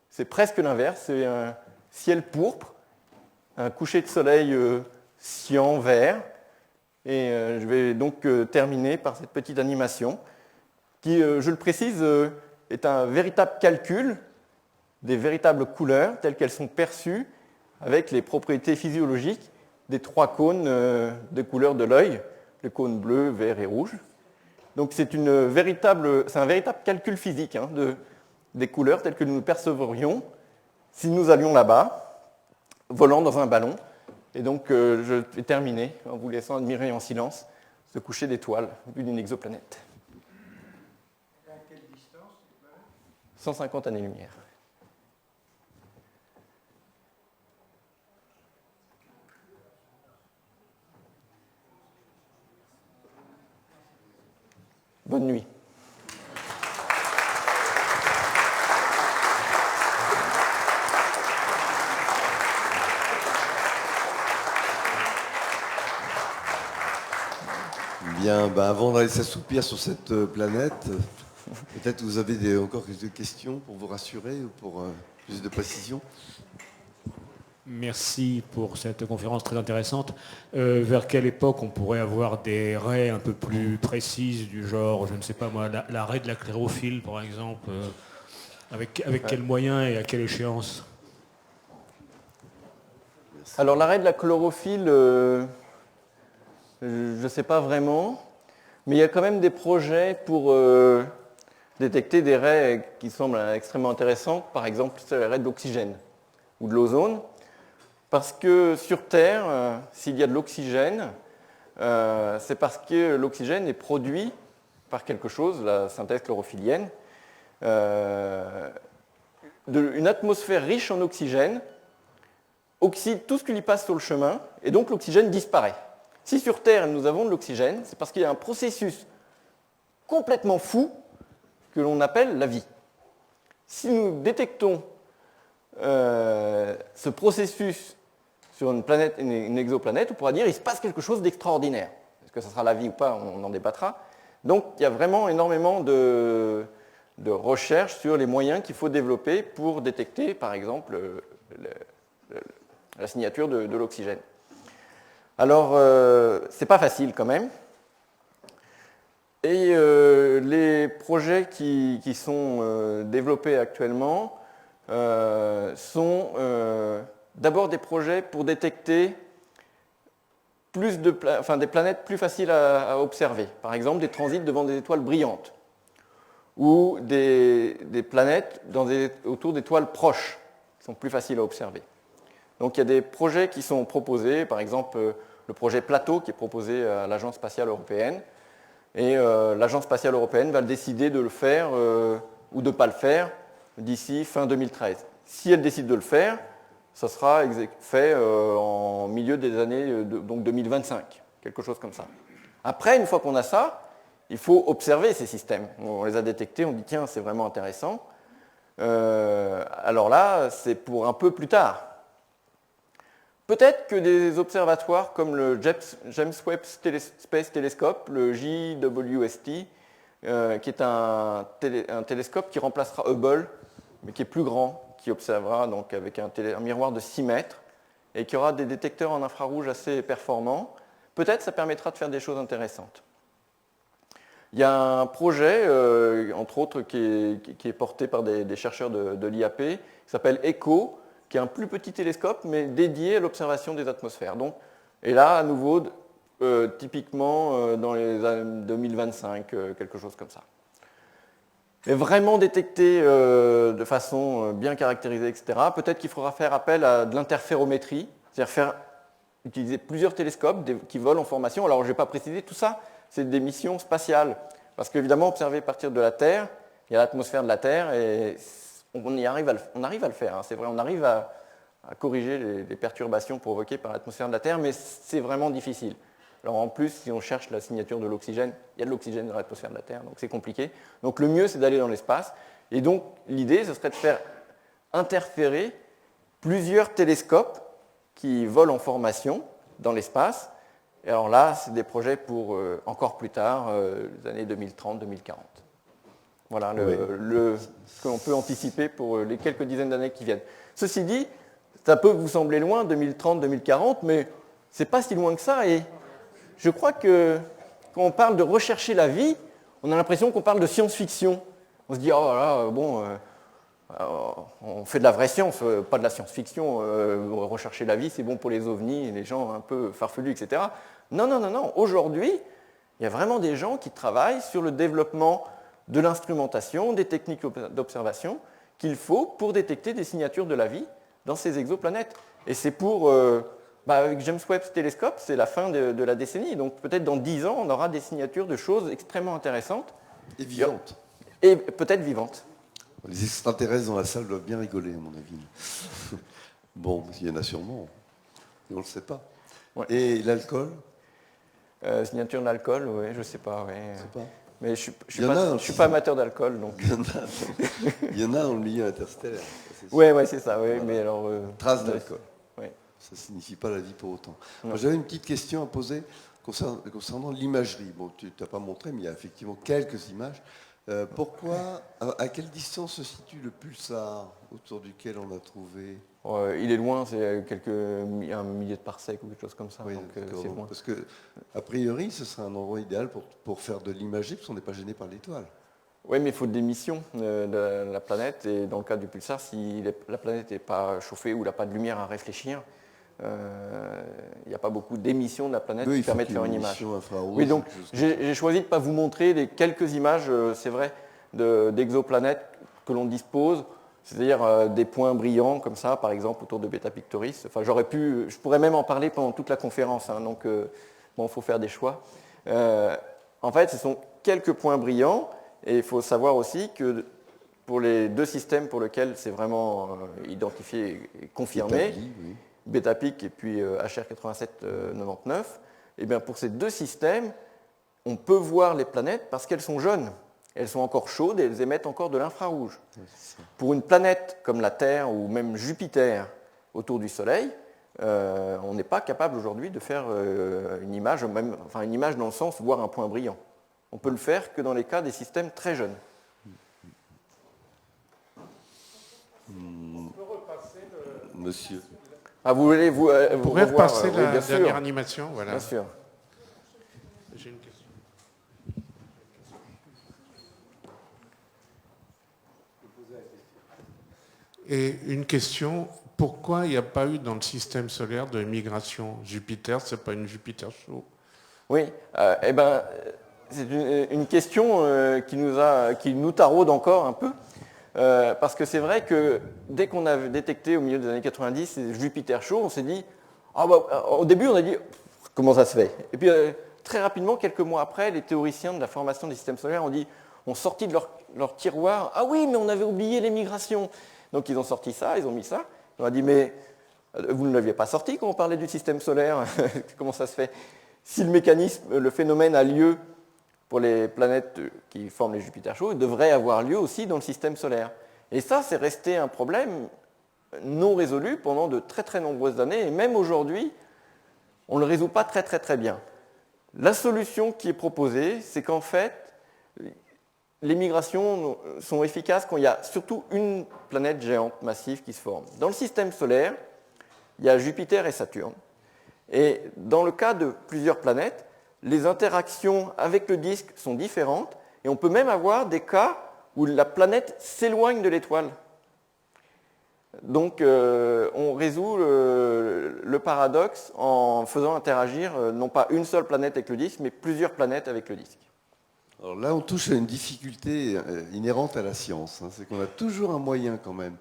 C'est presque l'inverse, c'est un ciel pourpre, un coucher de soleil cyan vert. Et je vais donc terminer par cette petite animation qui, je le précise, est un véritable calcul des véritables couleurs telles qu'elles sont perçues avec les propriétés physiologiques des 3 cônes de couleur de l'œil, le cône bleu, vert et rouge. Donc c'est un véritable calcul physique des couleurs telles que nous percevrions si nous allions là-bas, volant dans un ballon. Et donc je vais terminer en vous laissant admirer en silence ce coucher d'étoiles vu d'une exoplanète. À quelle distance 150 années-lumière. Bonne nuit. Bien, avant d'aller s'assoupir sur cette planète, peut-être vous avez encore quelques questions pour vous rassurer ou pour plus de précision. Merci pour cette conférence très intéressante. Vers quelle époque on pourrait avoir des raies un peu plus précises du genre, je ne sais pas moi, la raie de la chlorophylle par exemple, avec quels moyens et à quelle échéance? Alors l'arrêt de la chlorophylle, je ne sais pas vraiment, mais il y a quand même des projets pour détecter des raies qui semblent extrêmement intéressantes. Par exemple, c'est la raie de l'oxygène ou de l'ozone. Parce que sur Terre, s'il y a de l'oxygène, c'est parce que l'oxygène est produit par quelque chose, la synthèse chlorophyllienne. Une atmosphère riche en oxygène oxyde tout ce qui lui passe sur le chemin, et donc l'oxygène disparaît. Si sur Terre nous avons de l'oxygène, c'est parce qu'il y a un processus complètement fou que l'on appelle la vie. Si nous détectons ce processus sur une planète, une exoplanète, on pourra dire qu'il se passe quelque chose d'extraordinaire. Est-ce que ça sera la vie ou pas, on en débattra. Donc il y a vraiment énormément de recherches sur les moyens qu'il faut développer pour détecter, par exemple, la signature de l'oxygène. Alors, c'est pas facile quand même. Et les projets qui sont développés actuellement sont d'abord des projets pour détecter des planètes plus faciles à observer. Par exemple, des transits devant des étoiles brillantes ou des planètes autour d'étoiles proches qui sont plus faciles à observer. Donc il y a des projets qui sont proposés, par exemple le projet Plateau qui est proposé à l'Agence spatiale européenne. Et l'Agence spatiale européenne va décider de le faire ou de ne pas le faire d'ici fin 2013. Si elle décide de le faire, ça sera fait en milieu des années donc 2025, quelque chose comme ça. Après, une fois qu'on a ça, il faut observer ces systèmes. On les a détectés, on dit tiens, c'est vraiment intéressant. Alors là, c'est pour un peu plus tard. Peut-être que des observatoires comme le James Webb Space Telescope, le JWST, qui est un télescope qui remplacera Hubble, mais qui est plus grand, qui observera donc avec un miroir de 6 mètres et qui aura des détecteurs en infrarouge assez performants, peut-être ça permettra de faire des choses intéressantes. Il y a un projet, entre autres, qui est porté par des chercheurs de l'IAP, qui s'appelle ECHO, qui est un plus petit télescope, mais dédié à l'observation des atmosphères. Donc, et là, à nouveau, typiquement dans les années 2025, quelque chose comme ça. Mais vraiment détecter de façon bien caractérisée, etc., peut-être qu'il faudra faire appel à de l'interférométrie, c'est-à-dire utiliser plusieurs télescopes qui volent en formation. Alors, je ne vais pas préciser tout ça, c'est des missions spatiales. Parce qu'évidemment, observer à partir de la Terre, il y a l'atmosphère de la Terre, et on arrive à le faire, hein, c'est vrai, on arrive à corriger les perturbations provoquées par l'atmosphère de la Terre, mais c'est vraiment difficile. Alors en plus, si on cherche la signature de l'oxygène, il y a de l'oxygène dans l'atmosphère de la Terre, donc c'est compliqué. Donc le mieux, c'est d'aller dans l'espace. Et donc l'idée, ce serait de faire interférer plusieurs télescopes qui volent en formation dans l'espace. Et alors là, c'est des projets pour encore plus tard, les années 2030-2040. Voilà ce que l'on peut anticiper pour les quelques dizaines d'années qui viennent. Ceci dit, ça peut vous sembler loin, 2030-2040, mais c'est pas si loin que ça. Et je crois que quand on parle de rechercher la vie, on a l'impression qu'on parle de science-fiction. On se dit, oh là, bon, on fait de la vraie science, pas de la science-fiction. Rechercher la vie, c'est bon pour les ovnis, les gens un peu farfelus, etc. Non. Aujourd'hui, il y a vraiment des gens qui travaillent sur le développement de l'instrumentation, des techniques d'observation qu'il faut pour détecter des signatures de la vie dans ces exoplanètes. Et c'est pour, avec James Webb Telescope, c'est la fin de la décennie. Donc peut-être dans 10 ans, on aura des signatures de choses extrêmement intéressantes. Et vivantes. Et peut-être vivantes. Les extraterrestres dans la salle doivent bien rigoler, à mon avis. Bon, il y en a sûrement. On ne le sait pas. Ouais. Et l'alcool signature de l'alcool, oui, je ne sais pas. Ouais. Je sais pas. Mais je ne suis pas amateur d'alcool. Donc. Il y en a dans le milieu interstellaire. Oui, c'est ça. Ouais, voilà. Mais alors, trace d'alcool. Ouais. Ça ne signifie pas la vie pour autant. J'avais une petite question à poser. concernant l'imagerie, bon, tu n'as pas montré, mais il y a effectivement quelques images. À quelle distance se situe le pulsar autour duquel on a trouvé? Il est loin, c'est un millier de parsecs ou quelque chose comme ça. Oui, donc c'est loin. parce que, a priori, ce serait un endroit idéal pour faire de l'imagerie, parce qu'on n'est pas gêné par l'étoile. Oui, mais il faut de l'émission de la planète. Et dans le cas du pulsar, si la planète n'est pas chauffée ou n'a pas de lumière à réfléchir, il n'y a pas beaucoup d'émissions de la planète qui permettent de faire une image. Oui, donc j'ai choisi de ne pas vous montrer les quelques images, c'est vrai, d'exoplanètes que l'on dispose, c'est-à-dire des points brillants comme ça, par exemple, autour de Beta Pictoris. Enfin, je pourrais même en parler pendant toute la conférence, hein, donc il faut faire des choix. En fait, ce sont quelques points brillants, et il faut savoir aussi que pour les deux systèmes pour lesquels c'est vraiment identifié et confirmé, établi, oui. Betapic et puis HR8799, et bien pour ces deux systèmes, on peut voir les planètes parce qu'elles sont jeunes. Elles sont encore chaudes et elles émettent encore de l'infrarouge. Pour une planète comme la Terre ou même Jupiter autour du Soleil, on n'est pas capable aujourd'hui de faire une image, une image dans le sens voir un point brillant. On peut le faire que dans les cas des systèmes très jeunes. Monsieur. Ah, vous voulez vous pourrait revoir, repasser oui, la bien sûr. dernière animation, voilà. Bien sûr. J'ai une question. Et une question, pourquoi il n'y a pas eu dans le système solaire de migration Jupiter? Ce n'est pas une Jupiter chaud. Oui, c'est une question qui nous taraude encore un peu. Parce que c'est vrai que dès qu'on a détecté au milieu des années 90 Jupiter chaud, on s'est dit, au début on a dit, comment ça se fait? Et puis très rapidement, quelques mois après, les théoriciens de la formation des systèmes solaires ont sorti de leur tiroir, ah oui, mais on avait oublié les migrations. Donc ils ont sorti ça, ils ont mis ça. On a dit, mais vous ne l'aviez pas sorti quand on parlait du système solaire, comment ça se fait? Si le phénomène a lieu pour les planètes qui forment les Jupiter chauds, devrait avoir lieu aussi dans le système solaire. Et ça, c'est resté un problème non résolu pendant de très très nombreuses années, et même aujourd'hui, on ne le résout pas très très très bien. La solution qui est proposée, c'est qu'en fait, les migrations sont efficaces quand il y a surtout une planète géante massive qui se forme. Dans le système solaire, il y a Jupiter et Saturne. Et dans le cas de plusieurs planètes, les interactions avec le disque sont différentes et on peut même avoir des cas où la planète s'éloigne de l'étoile. Donc on résout le paradoxe en faisant interagir non pas une seule planète avec le disque, mais plusieurs planètes avec le disque. Alors là, on touche à une difficulté inhérente à la science. C'est qu'on a toujours un moyen quand même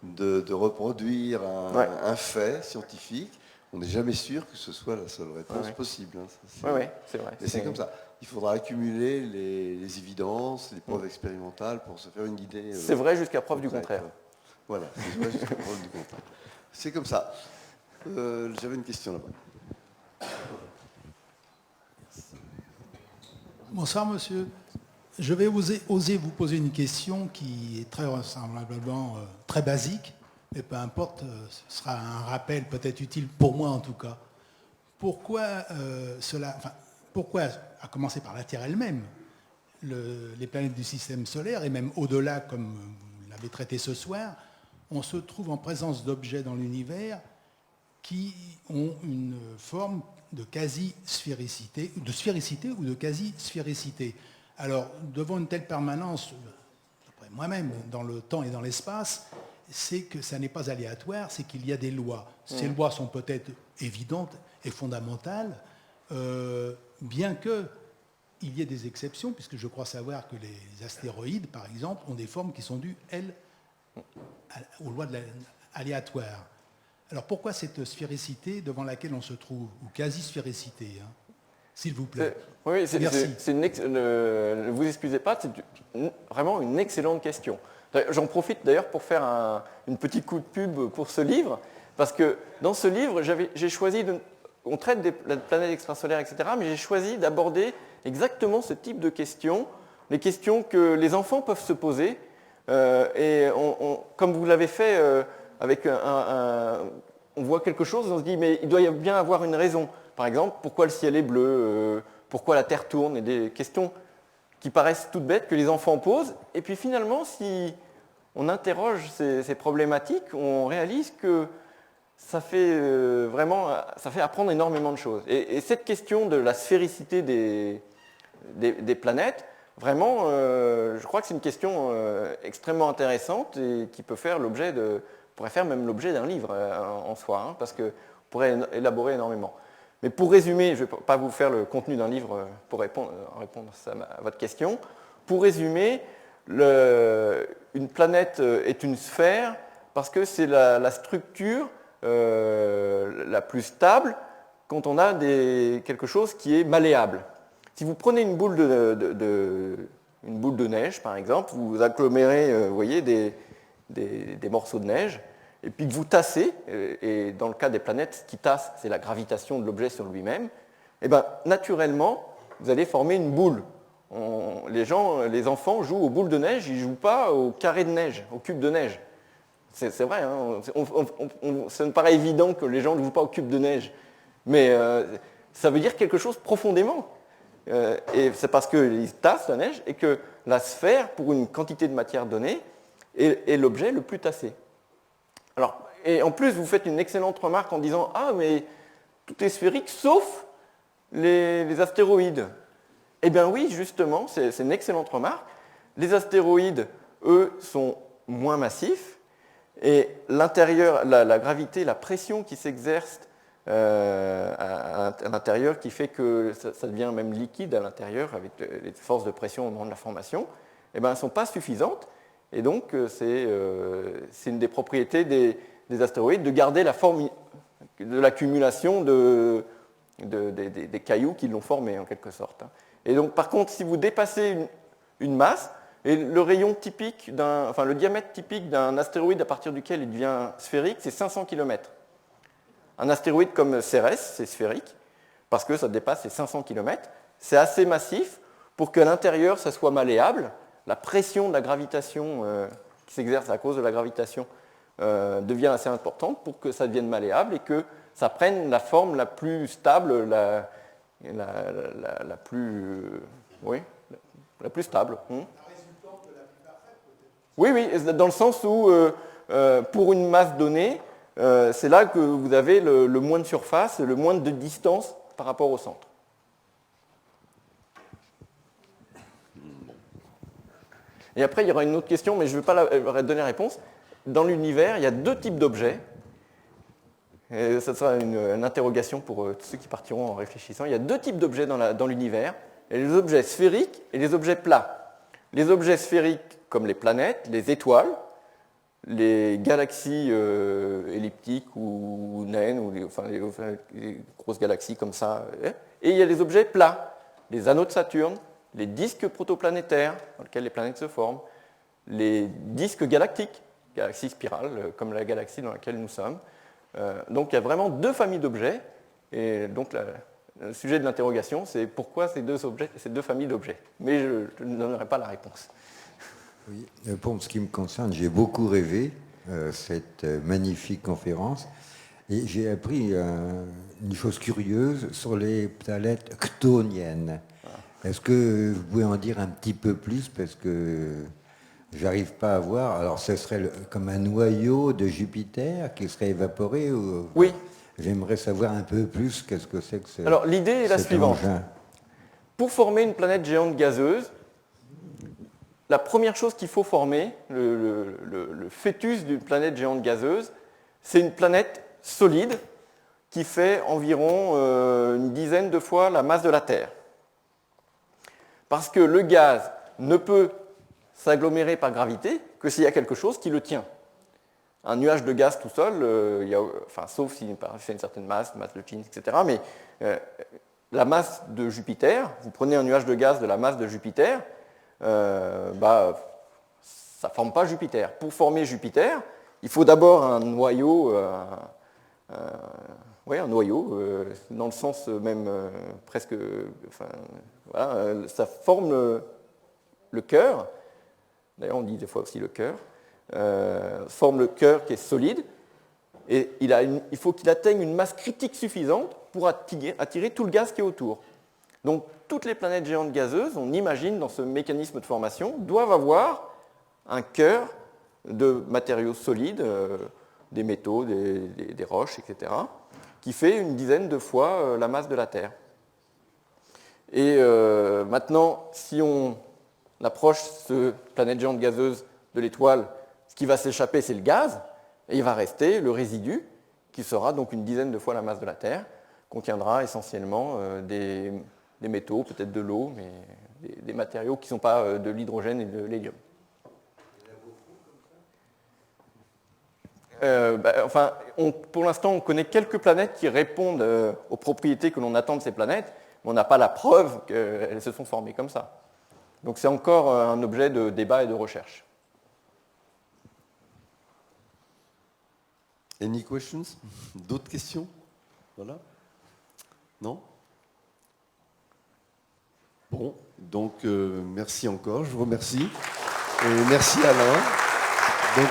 de reproduire un fait scientifique. On n'est jamais sûr que ce soit la seule réponse possible. Oui, c'est vrai. Et c'est comme ça. Il faudra accumuler les évidences, les preuves expérimentales pour se faire une idée. C'est vrai jusqu'à preuve du contraire. Voilà, c'est vrai jusqu'à preuve du contraire. C'est comme ça. J'avais une question là-bas. Bonsoir monsieur. Je vais oser vous poser une question qui est très vraisemblablement très basique. Mais peu importe, ce sera un rappel peut-être utile pour moi en tout cas. Pourquoi, à commencer par la Terre elle-même, les planètes du système solaire, et même au-delà, comme vous l'avez traité ce soir, on se trouve en présence d'objets dans l'univers qui ont une forme de quasi-sphéricité, de sphéricité ou de quasi-sphéricité. Alors, devant une telle permanence, d'après moi-même, dans le temps et dans l'espace, c'est que ça n'est pas aléatoire, c'est qu'il y a des lois. Ces lois sont peut-être évidentes et fondamentales, bien qu'il y ait des exceptions, puisque je crois savoir que les astéroïdes, par exemple, ont des formes qui sont dues, elles, aux lois de aléatoires. Alors pourquoi cette sphéricité devant laquelle on se trouve, ou quasi-sphéricité, hein, s'il vous plaît? Oui, merci. Ne vous excusez pas, c'est vraiment une excellente question. J'en profite d'ailleurs pour faire une petite coup de pub pour ce livre, parce que dans ce livre, j'ai choisi, on traite des planètes extrasolaires, etc., mais j'ai choisi d'aborder exactement ce type de questions, les questions que les enfants peuvent se poser, et comme vous l'avez fait avec on voit quelque chose, on se dit, mais il doit bien avoir une raison. Par exemple, pourquoi le ciel est bleu, pourquoi la Terre tourne, et des questions qui paraissent toutes bêtes que les enfants posent. Et puis finalement, si on interroge ces problématiques, on réalise que ça fait apprendre énormément de choses. Et cette question de la sphéricité des planètes, vraiment, je crois que c'est une question extrêmement intéressante et qui pourrait faire même l'objet d'un livre en soi, hein, parce qu'on pourrait élaborer énormément. Mais pour résumer, je ne vais pas vous faire le contenu d'un livre pour répondre à votre question. Pour résumer, une planète est une sphère parce que c'est la structure la plus stable quand on a quelque chose qui est malléable. Si vous prenez une boule de neige, par exemple, vous agglomérez vous voyez, des morceaux de neige, et puis que vous tassez, et dans le cas des planètes, ce qui tasse, c'est la gravitation de l'objet sur lui-même, et bien naturellement, vous allez former une boule. Les enfants jouent aux boules de neige, ils ne jouent pas au carré de neige, au cube de neige. C'est vrai, hein, ça me paraît évident que les gens ne jouent pas au cube de neige, mais ça veut dire quelque chose profondément. Et c'est parce qu'ils tassent la neige et que la sphère, pour une quantité de matière donnée, est l'objet le plus tassé. Alors, et en plus, vous faites une excellente remarque en disant « Ah, mais tout est sphérique sauf les astéroïdes ». Eh bien oui, justement, c'est une excellente remarque. Les astéroïdes, eux, sont moins massifs et l'intérieur, la gravité, la pression qui s'exerce à l'intérieur, qui fait que ça devient même liquide à l'intérieur avec les forces de pression au moment de la formation, eh bien, elles ne sont pas suffisantes. Et donc, c'est une des propriétés des astéroïdes de garder la forme de l'accumulation des cailloux qui l'ont formé, en quelque sorte. Et donc, par contre, si vous dépassez une masse, et le rayon typique le diamètre typique d'un astéroïde à partir duquel il devient sphérique, c'est 500 km. Un astéroïde comme Cérès, c'est sphérique, parce que ça dépasse les 500 km. C'est assez massif pour qu'à l'intérieur, ça soit malléable. La pression de la gravitation qui s'exerce à cause de la gravitation devient assez importante pour que ça devienne malléable et que ça prenne la forme la plus stable, la plus stable. Oui, dans le sens où, pour une masse donnée, c'est là que vous avez le moins de surface, le moins de distance par rapport au centre. Et après, il y aura une autre question, mais je ne vais pas donner la réponse. Dans l'univers, il y a deux types d'objets. Et ça sera une interrogation pour tous ceux qui partiront en réfléchissant. Il y a deux types d'objets dans l'univers. Il y a les objets sphériques et les objets plats. Les objets sphériques, comme les planètes, les étoiles, les galaxies elliptiques ou naines, ou les grosses galaxies comme ça. Et il y a les objets plats, les anneaux de Saturne, les disques protoplanétaires, dans lesquels les planètes se forment, les disques galactiques, galaxies spirales, comme la galaxie dans laquelle nous sommes. Donc il y a vraiment deux familles d'objets, et donc le sujet de l'interrogation, c'est pourquoi ces deux familles d'objets. Mais je ne donnerai pas la réponse. Oui, pour ce qui me concerne, j'ai beaucoup rêvé cette magnifique conférence, et j'ai appris une chose curieuse sur les planètes chtoniennes. Est-ce que vous pouvez en dire un petit peu plus, parce que j'arrive pas à voir. Alors, ce serait comme un noyau de Jupiter qui serait évaporé ou... Oui. J'aimerais savoir un peu plus qu'est-ce que c'est que ce... Alors, l'idée est la suivante. Engin. Pour former une planète géante gazeuse, la première chose qu'il faut former, le fœtus d'une planète géante gazeuse, c'est une planète solide qui fait environ une dizaine de fois la masse de la Terre. Parce que le gaz ne peut s'agglomérer par gravité que s'il y a quelque chose qui le tient. Un nuage de gaz tout seul, sauf s'il fait une certaine masse de Jeans, etc. Mais la masse de Jupiter, vous prenez un nuage de gaz de la masse de Jupiter, ça ne forme pas Jupiter. Pour former Jupiter, il faut d'abord un noyau, dans le sens même presque... ça forme le cœur. D'ailleurs, on dit des fois aussi le cœur. Forme le cœur qui est solide. Et il faut qu'il atteigne une masse critique suffisante pour attirer tout le gaz qui est autour. Donc toutes les planètes géantes gazeuses, on imagine dans ce mécanisme de formation, doivent avoir un cœur de matériaux solides, des métaux, des roches, etc., qui fait une dizaine de fois la masse de la Terre. Et maintenant, si on approche cette planète géante gazeuse de l'étoile, ce qui va s'échapper, c'est le gaz, et il va rester le résidu, qui sera donc une dizaine de fois la masse de la Terre, contiendra essentiellement des métaux, peut-être de l'eau, mais des matériaux qui ne sont pas de l'hydrogène et de l'hélium. Pour l'instant, on connaît quelques planètes qui répondent aux propriétés que l'on attend de ces planètes, mais on n'a pas la preuve qu'elles se sont formées comme ça. Donc c'est encore un objet de débat et de recherche. Any questions? D'autres questions? Voilà. Non? Bon, donc merci encore, je vous remercie. Et merci Alain. Donc,